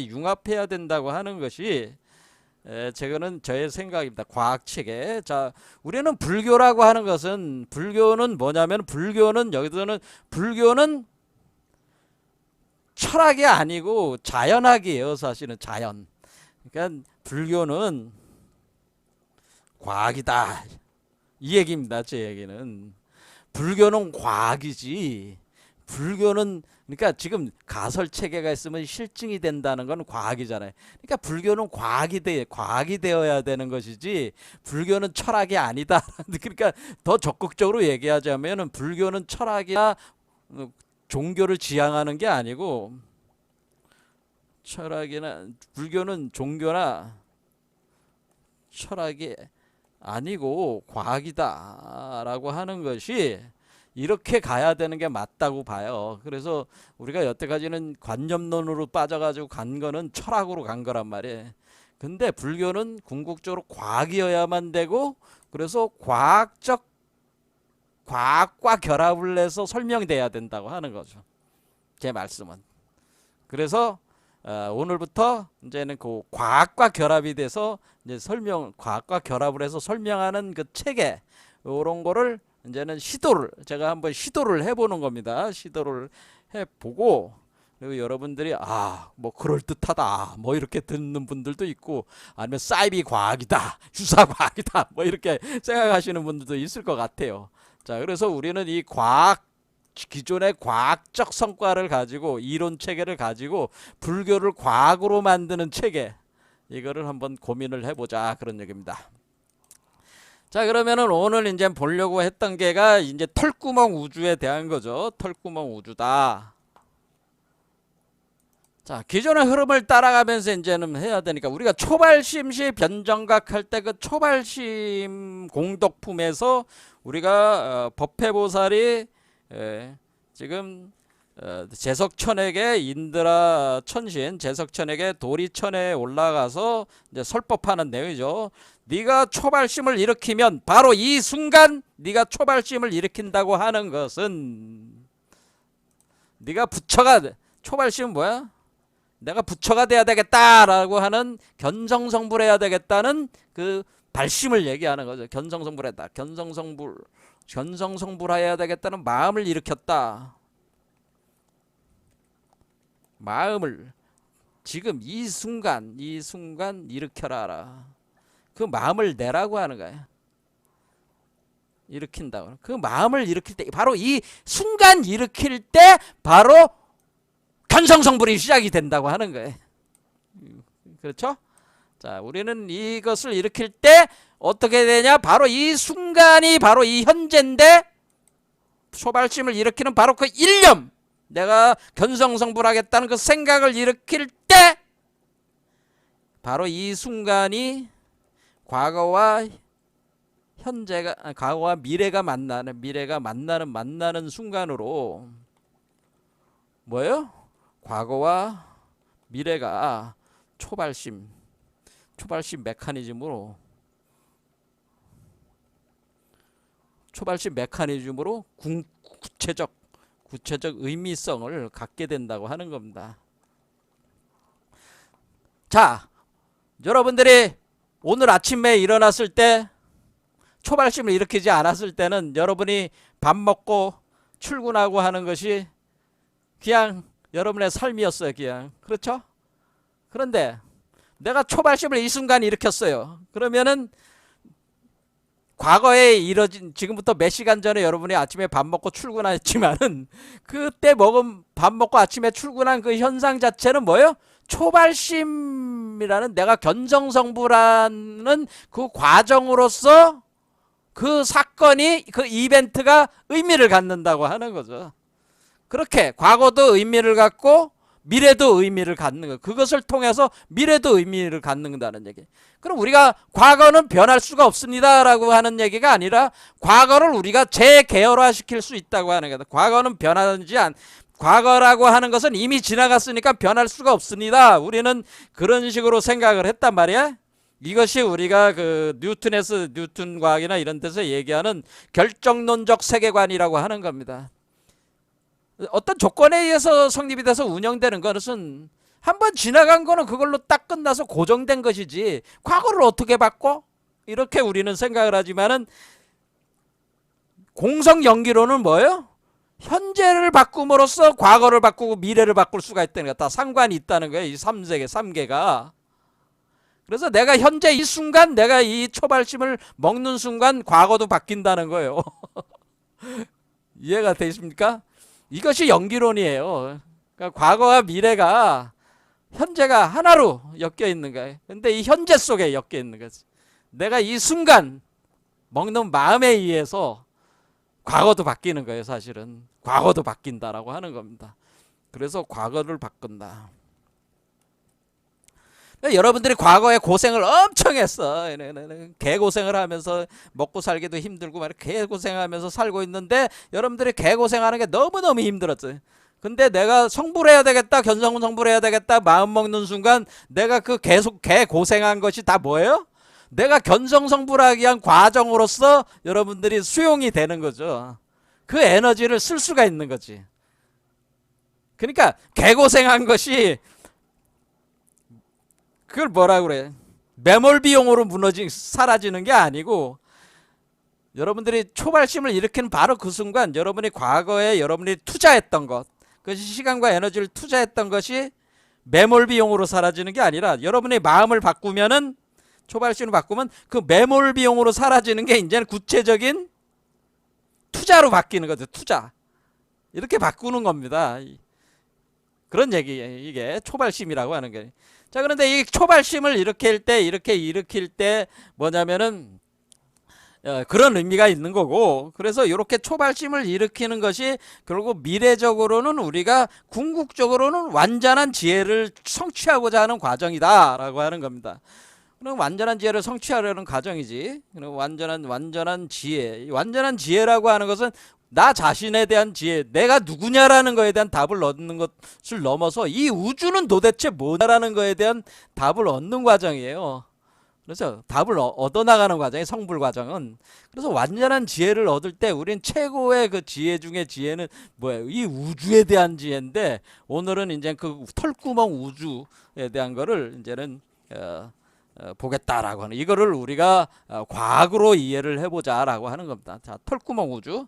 융합해야 된다고 하는 것이 저거는 저의 생각입니다. 과학 체계. 자, 우리는 불교라고 하는 것은 불교는 뭐냐면 불교는 여기서는 불교는 철학이 아니고 자연학이에요. 사실은 자연. 그러니까 불교는 과학이다 이 얘기입니다. 제 얘기는 불교는 과학이지, 불교는 그러니까 지금 가설 체계가 있으면 실증이 된다는 건 과학이잖아요. 그러니까 불교는 과학이 되어야 되는 것이지 불교는 철학이 아니다. 그러니까 더 적극적으로 얘기하자면은 불교는 철학이나 종교를 지향하는 게 아니고, 철학이나 불교는 종교나 철학이 아니고 과학이다라고 하는 것이 이렇게 가야 되는 게 맞다고 봐요. 그래서 우리가 여태까지는 관념론으로 빠져가지고 간 거는 철학으로 간 거란 말이에요. 근데 불교는 궁극적으로 과학이어야만 되고, 그래서 과학과 결합을 해서 설명돼야 된다고 하는 거죠. 제 말씀은. 그래서 오늘부터 이제는 그 과학과 결합이 돼서 이제 과학과 결합을 해서 설명하는 그 체계, 이런 거를 이제는 제가 한번 시도를 해보는 겁니다. 시도를 해보고, 그리고 여러분들이 뭐 그럴듯하다 뭐 이렇게 듣는 분들도 있고, 아니면 사이비 과학이다, 유사 과학이다 뭐 이렇게 생각하시는 분들도 있을 것 같아요. 자, 그래서 우리는 이 기존의 과학적 성과를 가지고, 이론 체계를 가지고 불교를 과학으로 만드는 체계, 이거를 한번 고민을 해보자 그런 얘기입니다. 자, 그러면은 오늘 이제 보려고 했던 게가 이제 털구멍 우주에 대한 거죠. 털구멍 우주다. 자, 기존의 흐름을 따라가면서 이제는 해야 되니까, 우리가 초발심시 변정각 할 때 그 초발심 공덕품에서 우리가 법회보살이 지금 제석천에게, 인드라 천신 제석천에게 도리천에 올라가서 이제 설법하는 내용이죠. 네가 초발심을 일으키면 바로 이 순간 네가 초발심을 일으킨다고 하는 것은, 네가 초발심은 뭐야? 내가 부처가 돼야 되겠다라고 하는, 견성성불해야 되겠다는 그 발심을 얘기하는 거죠. 견성성불했다. 견성성불해야 되겠다는 마음을 일으켰다. 마음을 지금 이 순간 일으켜라. 그 마음을 내라고 하는 거야. 일으킨다고. 그 마음을 일으킬 때 바로 이 순간 일으킬 때 바로 견성성불이 시작이 된다고 하는 거예요. 그렇죠? 자, 우리는 이것을 일으킬 때 어떻게 되냐? 바로 이 순간이 바로 이 현재인데 초발심을 일으키는 바로 그 일념, 내가 견성성불하겠다는 그 생각을 일으킬 때 바로 이 순간이 과거와 현재가 과거와 미래가 만나는 순간으로 뭐예요? 과거와 미래가 초발심 메커니즘으로 구체적 의미성을 갖게 된다고 하는 겁니다. 자, 여러분들이 오늘 아침에 일어났을 때 초발심을 일으키지 않았을 때는 여러분이 밥 먹고 출근하고 하는 것이 그냥 여러분의 삶이었어요. 그냥. 그렇죠? 그런데 내가 초발심을 이 순간 일으켰어요. 그러면은 과거에 이뤄진, 지금부터 몇 시간 전에 여러분이 아침에 밥 먹고 출근했지만은 그때 밥 먹고 아침에 출근한 그 현상 자체는 뭐예요? 초발심이라는, 내가 견성성불하는 그 과정으로서 그 사건이, 그 이벤트가 의미를 갖는다고 하는 거죠. 그렇게 과거도 의미를 갖고 미래도 의미를 갖는 거. 그것을 통해서 미래도 의미를 갖는다는 얘기. 그럼 우리가 과거는 변할 수가 없습니다라고 하는 얘기가 아니라 과거를 우리가 재계열화시킬 수 있다고 하는 거다. 과거는 과거라고 하는 것은 이미 지나갔으니까 변할 수가 없습니다. 우리는 그런 식으로 생각을 했단 말이야. 이것이 우리가 그 뉴턴 과학이나 이런 데서 얘기하는 결정론적 세계관이라고 하는 겁니다. 어떤 조건에 의해서 성립이 돼서 운영되는 것은 한번 지나간 거는 그걸로 딱 끝나서 고정된 것이지 과거를 어떻게 바꿔? 이렇게 우리는 생각을 하지만은 공성연기로는 뭐예요? 현재를 바꿈으로써 과거를 바꾸고 미래를 바꿀 수가 있다는 거야. 다 상관이 있다는 거예요. 이 3개가. 그래서 내가 현재 이 순간, 내가 이 초발심을 먹는 순간 과거도 바뀐다는 거예요. 이해가 되십니까? 이것이 연기론이에요. 그러니까 과거와 미래가 현재가 하나로 엮여 있는 거예요. 근데 이 현재 속에 엮여 있는 거지. 내가 이 순간 먹는 마음에 의해서 과거도 바뀌는 거예요. 사실은 과거도 바뀐다라고 하는 겁니다. 그래서 과거를 바꾼다. 여러분들이 과거에 고생을 엄청 했어. 개고생을 하면서 먹고 살기도 힘들고 말이야. 개고생하면서 살고 있는데 여러분들이 개고생하는 게 너무너무 힘들었어요. 근데 내가 성불해야 되겠다, 견성성불해야 되겠다 마음 먹는 순간 내가 그 계속 개고생한 것이 다 뭐예요? 내가 견성성불하기 위한 과정으로서 여러분들이 수용이 되는 거죠. 그 에너지를 쓸 수가 있는 거지. 그러니까 개고생한 것이 그걸 뭐라 그래? 매몰 비용으로 사라지는 게 아니고 여러분들이 초발심을 일으키는 바로 그 순간 여러분이 과거에 여러분이 투자했던 것, 그것이 시간과 에너지를 투자했던 것이 매몰 비용으로 사라지는 게 아니라 여러분의 마음을 바꾸면은 초발심을 바꾸면 그 매몰 비용으로 사라지는 게 이제는 구체적인 투자로 바뀌는 거죠. 투자. 이렇게 바꾸는 겁니다. 그런 얘기예요. 이게 초발심이라고 하는 게. 자, 그런데 이 초발심을 일으킬 때 뭐냐면은 그런 의미가 있는 거고, 그래서 이렇게 초발심을 일으키는 것이 결국 미래적으로는 우리가 궁극적으로는 완전한 지혜를 성취하고자 하는 과정이다라고 하는 겁니다. 그럼 완전한 지혜를 성취하려는 과정이지. 그럼 완전한 지혜라고 하는 것은 나 자신에 대한 지혜, 내가 누구냐라는 거에 대한 답을 얻는 것을 넘어서 이 우주는 도대체 뭐냐라는 거에 대한 답을 얻는 과정이에요. 그래서 답을 얻어나가는 과정이 성불 과정은. 그래서 완전한 지혜를 얻을 때 우린 최고의 그 지혜 중에 지혜는 뭐예요? 이 우주에 대한 지혜인데, 오늘은 이제 그 털구멍 우주에 대한 거를 이제는 보겠다라고 하는, 이거를 우리가 과학으로 이해를 해보자라고 하는 겁니다. 자, 털구멍 우주.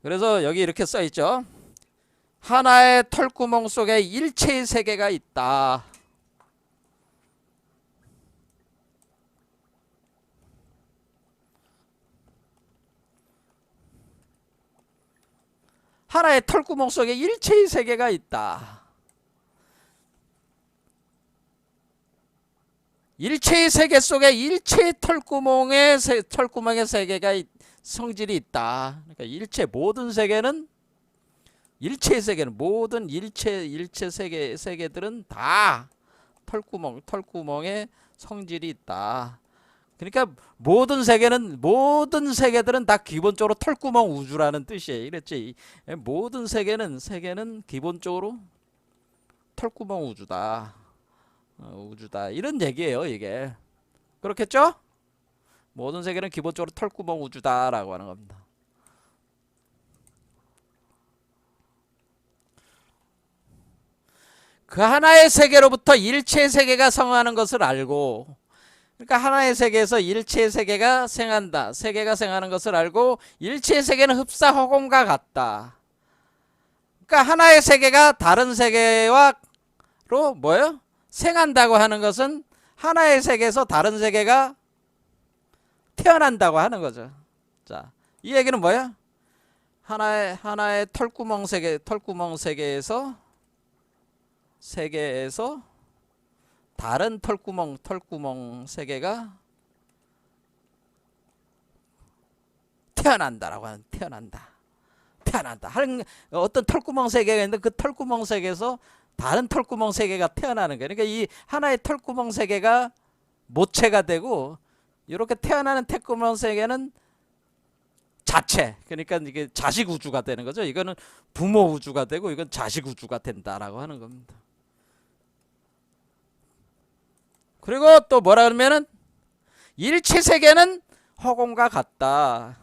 그래서 여기 이렇게 써 있죠. 하나의 털구멍 속에 일체의 세계가 있다. 하나의 털구멍 속에 일체의 세계가 있다. 일체의 세계 속에 일체의 털구멍의 세계가 성질이 있다. 그러니까 일체 모든 세계는 일체의 세계는 모든 일체 세계들은 다 털구멍에 성질이 있다. 그러니까 모든 세계들은 다 기본적으로 털구멍 우주라는 뜻이에요. 이랬지. 모든 세계는 기본적으로 털구멍 우주다. 우주다. 이런 얘기예요, 이게. 그렇겠죠? 모든 세계는 기본적으로 털구멍 우주다라고 하는 겁니다. 그 하나의 세계로부터 일체의 세계가 성하는 것을 알고, 그러니까 하나의 세계에서 일체의 세계가 생한다. 세계가 생하는 것을 알고 일체의 세계는 흡사 허공과 같다. 그러니까 하나의 세계가 다른 세계와로 뭐예요? 생한다고 하는 것은 하나의 세계에서 다른 세계가 태어난다고 하는 거죠. 자, 이 얘기는 뭐야? 하나의 털구멍 세계에서 다른 털구멍 세계가 태어난다라고 하는 태어난다. 어떤 털구멍 세계가 있는데 그 털구멍 세계에서 다른 털구멍 세계가 태어나는 거예요. 그러니까 이 하나의 털구멍 세계가 모체가 되고 이렇게 태어나는 털구멍 세계는 자체. 그러니까 이게 자식 우주가 되는 거죠. 이거는 부모 우주가 되고 이건 자식 우주가 된다라고 하는 겁니다. 그리고 또 뭐라 그러면은 일체 세계는 허공과 같다.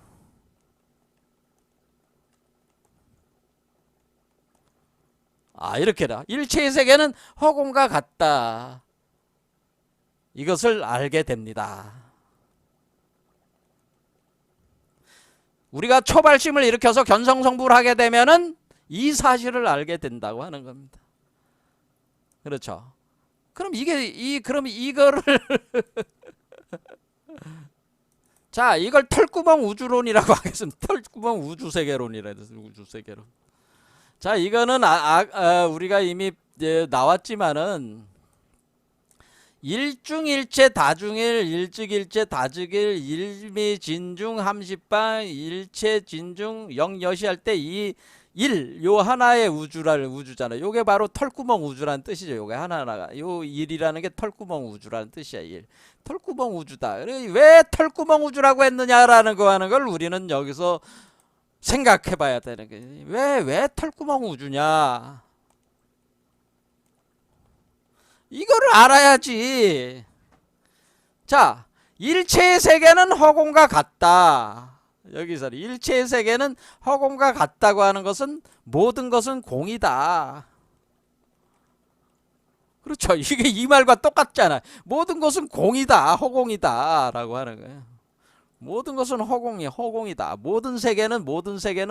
이렇게다. 일체의 세계는 허공과 같다. 이것을 알게 됩니다. 우리가 초발심을 일으켜서 견성성불을 하게 되면은 이 사실을 알게 된다고 하는 겁니다. 그렇죠. 그럼 이거를 자, 이걸 털구멍 우주론이라고 하겠습니다. 털구멍 우주세계론이라 해서 우주세계론. 자, 이거는 우리가 이미 나왔지만은 일중일체 다중일 일즉일체 다즉일 일미진중 함시방 일체진중 영여시 할 때 이 요 하나의 우주잖아요. 요게 바로 털구멍 우주라는 뜻이죠. 요게 하나하나가 요 일이라는 게 털구멍 우주라는 뜻이야. 일 털구멍 우주다. 왜 털구멍 우주라고 했느냐라는 거 하는 걸 우리는 여기서 생각해 봐야 되는 게 왜 털구멍 우주냐, 이거를 알아야지. 자, 일체의 세계는 허공과 같다. 여기서 일체의 세계는 허공과 같다고 하는 것은 모든 것은 공이다. 그렇죠. 이게 이 말과 똑같잖아. 모든 것은 공이다, 허공이다 라고 하는 거예요. 모든 것은 허공이다. 모든 세계는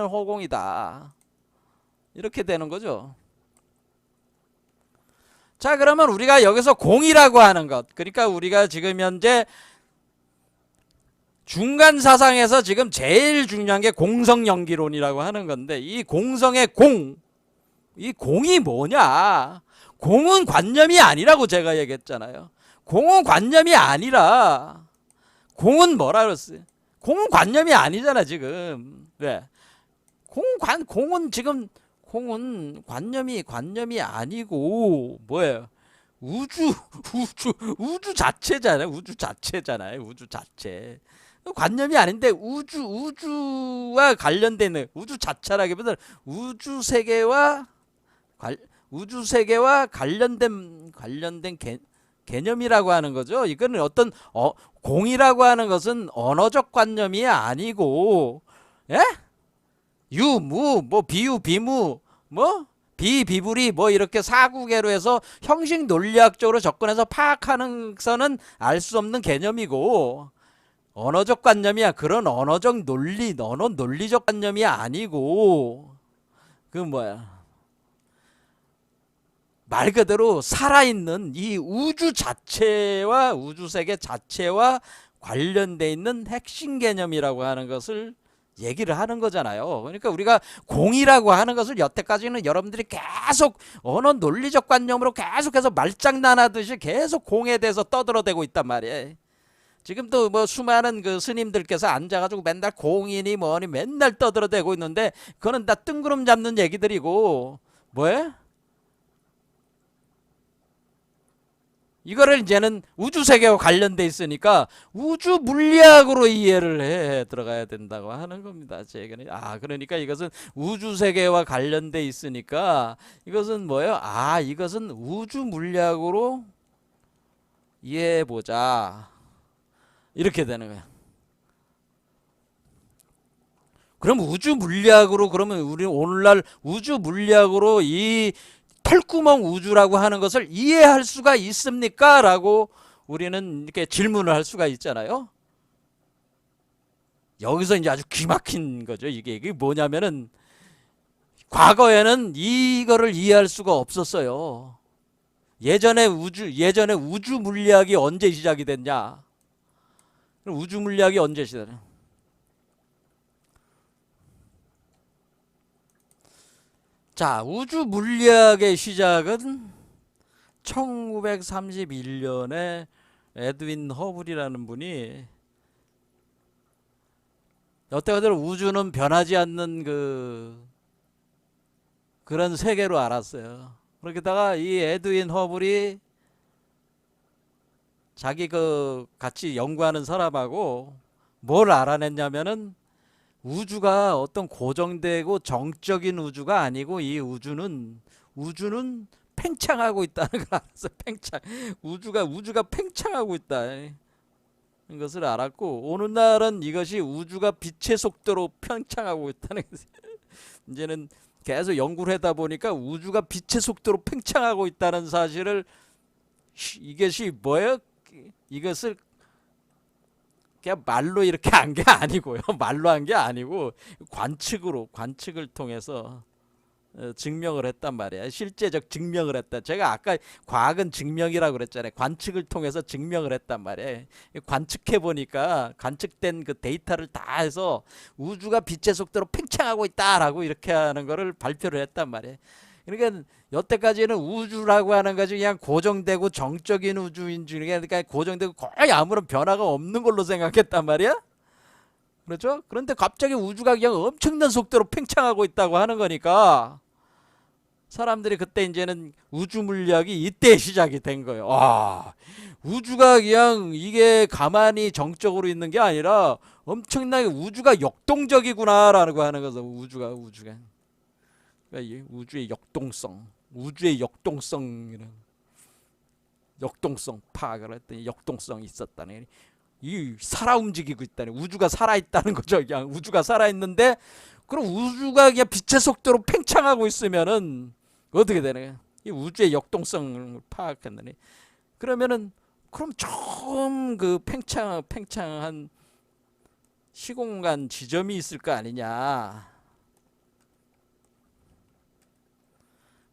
허공이다. 이렇게 되는 거죠. 자, 그러면 우리가 여기서 공이라고 하는 것, 그러니까 우리가 지금 현재 중간 사상에서 지금 제일 중요한 게 공성연기론이라고 하는 건데, 이 공성의 이 공이 뭐냐? 공은 관념이 아니라고 제가 얘기했잖아요. 공은 관념이 아니라, 공은 뭐라 그랬어요? 공은 관념이 아니잖아, 지금. 왜? 공은 지금, 공은 관념이 아니고, 뭐예요? 우주 자체잖아요. 우주 자체. 관념이 아닌데 우주와 관련된, 우주 자체라기보다는 우주 세계와 관련된 개념이라고 하는 거죠. 이거는 어떤 공이라고 하는 것은 언어적 관념이 아니고, 예? 유, 무, 뭐 비유, 비무, 뭐 비비불이 뭐 이렇게 사구계로 해서 형식 논리학적으로 접근해서 파악하는 것은 알 수 없는 개념이고, 언어적 관념이야. 그런 언어적 논리적 관념이 아니고, 그 뭐야, 말 그대로 살아있는 이 우주 자체와 우주 세계 자체와 관련돼 있는 핵심 개념이라고 하는 것을 얘기를 하는 거잖아요. 그러니까 우리가 공이라고 하는 것을 여태까지는 여러분들이 계속 어느 논리적 관념으로 계속해서 말장난하듯이 계속 공에 대해서 떠들어대고 있단 말이에요. 지금도 뭐 수많은 그 스님들께서 앉아가지고 맨날 공이니 뭐니 맨날 떠들어대고 있는데 그거는 다 뜬구름 잡는 얘기들이고 뭐야? 이거를 이제는 우주 세계와 관련돼 있으니까 우주 물리학으로 이해를 해 들어가야 된다고 하는 겁니다. 제 얘기는 그러니까 이것은 우주 세계와 관련돼 있으니까 이것은 뭐예요? 이것은 우주 물리학으로 이해해 보자. 이렇게 되는 거야. 그럼 우주 물리학으로 그러면 우리 오늘날 우주 물리학으로 이 털구멍 우주라고 하는 것을 이해할 수가 있습니까? 라고 우리는 이렇게 질문을 할 수가 있잖아요. 여기서 이제 아주 귀막힌 거죠. 이게 뭐냐면은 과거에는 이거를 이해할 수가 없었어요. 예전에 우주 물리학이 언제 시작이 됐냐? 우주 물리학이 언제 시작됐냐? 자, 우주 물리학의 시작은 1931년에 에드윈 허블이라는 분이 여태까지 우주는 변하지 않는 그런 세계로 알았어요. 그러다가 이 에드윈 허블이 자기 같이 연구하는 사람하고 뭘 알아냈냐면은 우주가 어떤 고정되고 정적인 우주가 아니고 이 우주는 팽창하고 있다는 걸 알았어. 우주가 팽창하고 있다. 이것을 알았고 오늘날은 이것이 우주가 빛의 속도로 팽창하고 있다는 것을 이제는 계속 연구를 하다 보니까 우주가 빛의 속도로 팽창하고 있다는 사실을 이것이 뭐예요? 이것을 그냥 말로 이렇게 한 게 아니고요. 말로 한 게 아니고 관측을 통해서 증명을 했단 말이야. 실제적 증명을 했다. 제가 아까 과학은 증명이라고 그랬잖아요. 관측을 통해서 증명을 했단 말이에요. 관측해 보니까 관측된 그 데이터를 다 해서 우주가 빛의 속도로 팽창하고 있다라고 이렇게 하는 거를 발표를 했단 말이에요. 그러니까 여태까지는 우주라고 하는 것이 그냥 고정되고 정적인 우주인 중에 그러니까 고정되고 거의 아무런 변화가 없는 걸로 생각했단 말이야. 그렇죠? 그런데 갑자기 우주가 그냥 엄청난 속도로 팽창하고 있다고 하는 거니까 사람들이 그때 이제는 우주 물리학이 이때 시작이 된 거예요. 우주가 그냥 이게 가만히 정적으로 있는 게 아니라 엄청나게 우주가 역동적이구나라고 하는 거죠. 우주가 우주의 역동성 파악을 했더니 역동성이 있었다네. 이 살아 움직이고 있다네. 우주가 살아 있다는 거죠. 그냥 우주가 살아 있는데 그럼 우주가 그냥 빛의 속도로 팽창하고 있으면은 어떻게 되냐? 이 우주의 역동성을 파악했더니 그러면은 그럼 처음 그 팽창한 시공간 지점이 있을 거 아니냐?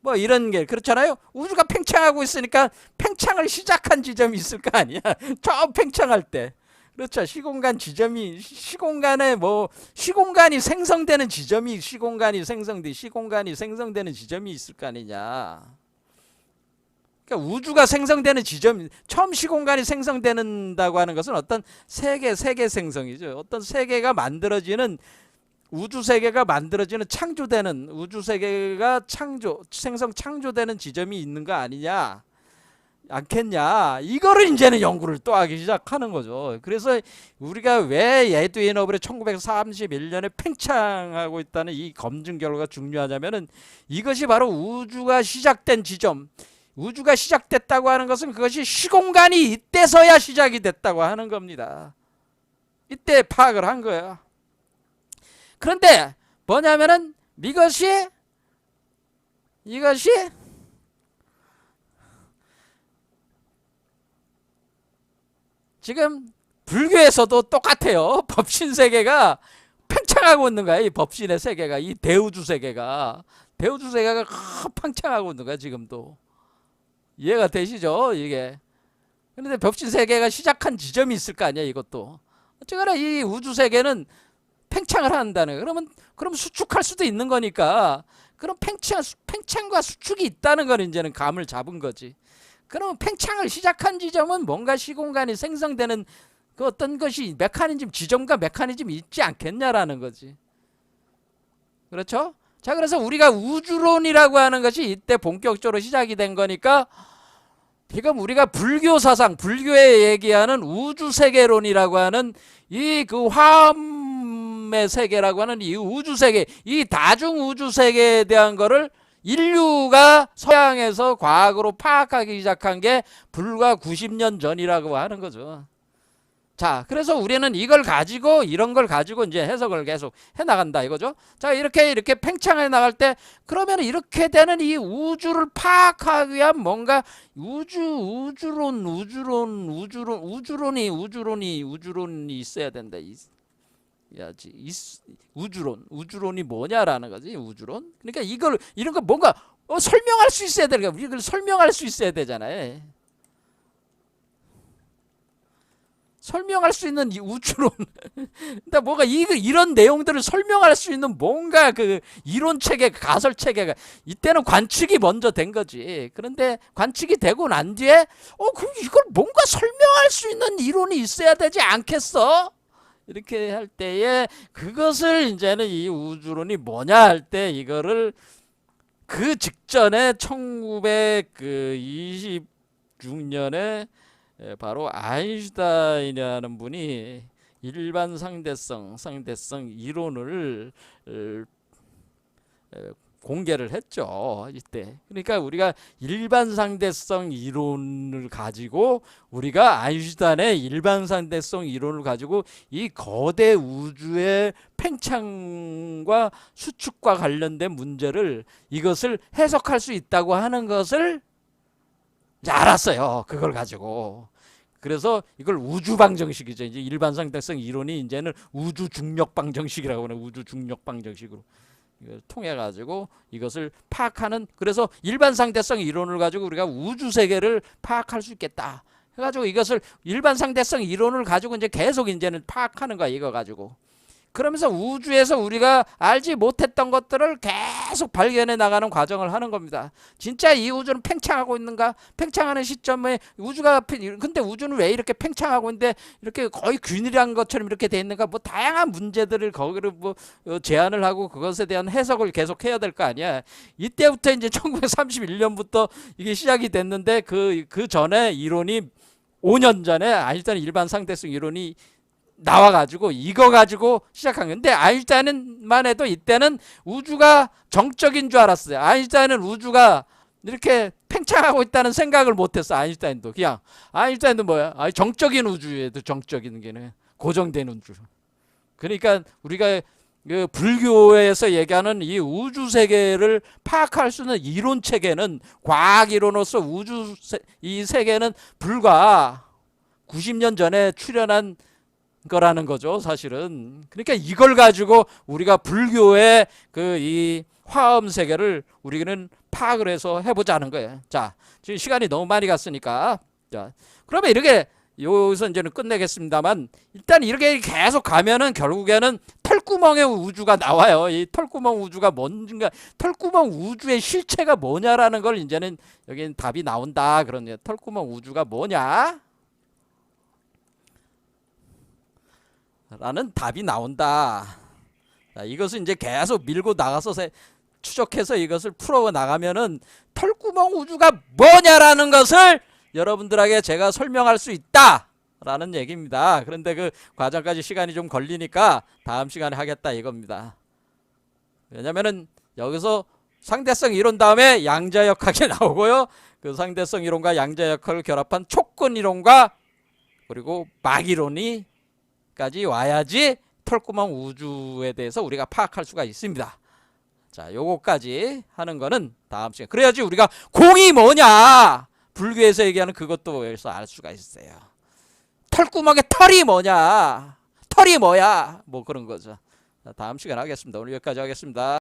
뭐 이런 게 그렇잖아요. 우주가 팽창하고 있으니까 팽창을 시작한 지점이 있을 거 아니야. 처음 팽창할 때. 그렇죠. 시공간이 생성되는 지점이 있을 거 아니냐. 그러니까 우주가 생성되는 지점, 처음 시공간이 생성된다고 하는 것은 어떤 세계 생성이죠. 어떤 세계가 만들어지는 우주 세계가 만들어지는 창조되는 우주 세계가 창조되는 지점이 있는 거 아니냐 않겠냐. 이거를 이제는 연구를 또 하기 시작하는 거죠. 그래서 우리가 왜 에드윈 허블이 1931년에 팽창하고 있다는 이 검증 결과가 중요하냐면은 이것이 바로 우주가 시작된 지점, 우주가 시작됐다고 하는 것은 그것이 시공간이 이때서야 시작이 됐다고 하는 겁니다. 이때 파악을 한 거예요. 그런데 뭐냐면은 이것이 지금 불교에서도 똑같아요. 법신 세계가 팽창하고 있는 거야. 이 법신의 세계가, 이 대우주 세계가 팽창하고 있는 거야. 지금도. 이해가 되시죠? 이게. 그런데 벽진 세계가 시작한 지점이 있을 거 아니야, 이것도. 어쨌거나 이 우주 세계는 팽창을 한다는 거예요. 그럼 수축할 수도 있는 거니까. 그럼 팽창과 수축이 있다는 건 이제는 감을 잡은 거지. 그러면 팽창을 시작한 지점은 뭔가 시공간이 생성되는 그 어떤 것이 지점과 메커니즘이 있지 않겠냐라는 거지. 그렇죠? 자, 그래서 우리가 우주론이라고 하는 것이 이때 본격적으로 시작이 된 거니까 지금 우리가 불교 사상, 불교에 얘기하는 우주 세계론이라고 하는 이 그 화엄의 세계라고 하는 이 우주 세계, 이 다중 우주 세계에 대한 거를 인류가 서양에서 과학으로 파악하기 시작한 게 불과 90년 전이라고 하는 거죠. 자, 그래서 우리는 이걸 가지고 이런 걸 가지고 이제 해석을 계속 해 나간다 이거죠. 자, 이렇게 팽창해 나갈 때 그러면 이렇게 되는 이 우주를 파악하기 위한 뭔가 우주론이 있어야 된다. 우주론이 뭐냐라는 거지. 우주론. 그러니까 이런 거 뭔가 설명할 수 있어야 되니까 우리가 이걸 설명할 수 있어야 되잖아요. 설명할 수 있는 이 우주론. 근데 뭔가 이런 내용들을 설명할 수 있는 뭔가 그 이론 체계, 가설 체계가 이때는 관측이 먼저 된 거지. 그런데 관측이 되고 난 뒤에 그럼 이걸 뭔가 설명할 수 있는 이론이 있어야 되지 않겠어? 이렇게 할 때에 그것을 이제는 이 우주론이 뭐냐 할 때 이거를 그 직전에 1926년에 바로 아인슈타인이라는 분이 일반 상대성 이론을 공개를 했죠. 이때. 그러니까 우리가 일반 상대성 이론을 가지고 우리가 아인슈타인의 일반 상대성 이론을 가지고 이 거대 우주의 팽창과 수축과 관련된 문제를 이것을 해석할 수 있다고 하는 것을 이제 알았어요. 그걸 가지고. 그래서 이걸 우주 방정식이죠. 이제 일반 상대성 이론이 이제는 우주 중력 방정식이라고 하는 우주 중력 방정식으로 이걸 통해 가지고 이것을 파악하는, 그래서 일반 상대성 이론을 가지고 우리가 우주 세계를 파악할 수 있겠다. 해 가지고 이것을 일반 상대성 이론을 가지고 이제 계속 이제는 파악하는 거야, 이거 가지고. 그러면서 우주에서 우리가 알지 못했던 것들을 계속 발견해 나가는 과정을 하는 겁니다. 진짜 이 우주는 팽창하고 있는가? 팽창하는 시점에 근데 우주는 왜 이렇게 팽창하고 있는데 이렇게 거의 균일한 것처럼 이렇게 돼 있는가? 뭐 다양한 문제들을 거기를 제안을 하고 그것에 대한 해석을 계속 해야 될 거 아니야. 이때부터 이제 1931년부터 이게 시작이 됐는데 그 전에 이론이 5년 전에 아인슈타인 일반 상대성 이론이 나와가지고 이거 가지고 시작한 건데, 아인슈타인만 해도 이때는 우주가 정적인 줄 알았어요. 아인슈타인은 우주가 이렇게 팽창하고 있다는 생각을 못했어. 아인슈타인도 뭐야? 정적인 우주에도 정적인 게는 고정된 우주. 그러니까 우리가 그 불교에서 얘기하는 이 우주 세계를 파악할 수 있는 이론 체계는, 과학 이론으로서 이 세계는 불과 90년 전에 출현한 거라는 거죠, 사실은. 그러니까 이걸 가지고 우리가 불교의 이 화엄 세계를 우리는 파악을 해서 해보자는 거예요. 자, 지금 시간이 너무 많이 갔으니까, 자, 그러면 이렇게 여기서 이제는 끝내겠습니다만, 일단 이렇게 계속 가면은 결국에는 털구멍의 우주가 나와요. 이 털구멍 우주가 뭔가, 털구멍 우주의 실체가 뭐냐라는 걸 이제는 여기는 답이 나온다. 그런 털구멍 우주가 뭐냐? 라는 답이 나온다. 자, 이것을 이제 계속 밀고 나가서 추적해서 이것을 풀어 나가면은 털구멍 우주가 뭐냐라는 것을 여러분들에게 제가 설명할 수 있다라는 얘기입니다. 그런데 그 과정까지 시간이 좀 걸리니까 다음 시간에 하겠다 이겁니다. 왜냐면은 여기서 상대성 이론 다음에 양자역학이 나오고요. 그 상대성 이론과 양자역학을 결합한 촉근 이론과 그리고 막 이론이 까지 와야지 털구멍 우주에 대해서 우리가 파악할 수가 있습니다. 자, 요거까지 하는 거는 다음 시간. 그래야지 우리가 공이 뭐냐, 불교에서 얘기하는 그것도 여기서 알 수가 있어요. 털구멍의 털이 뭐냐, 털이 뭐야, 뭐 그런 거죠. 자, 다음 시간에 하겠습니다. 오늘 여기까지 하겠습니다.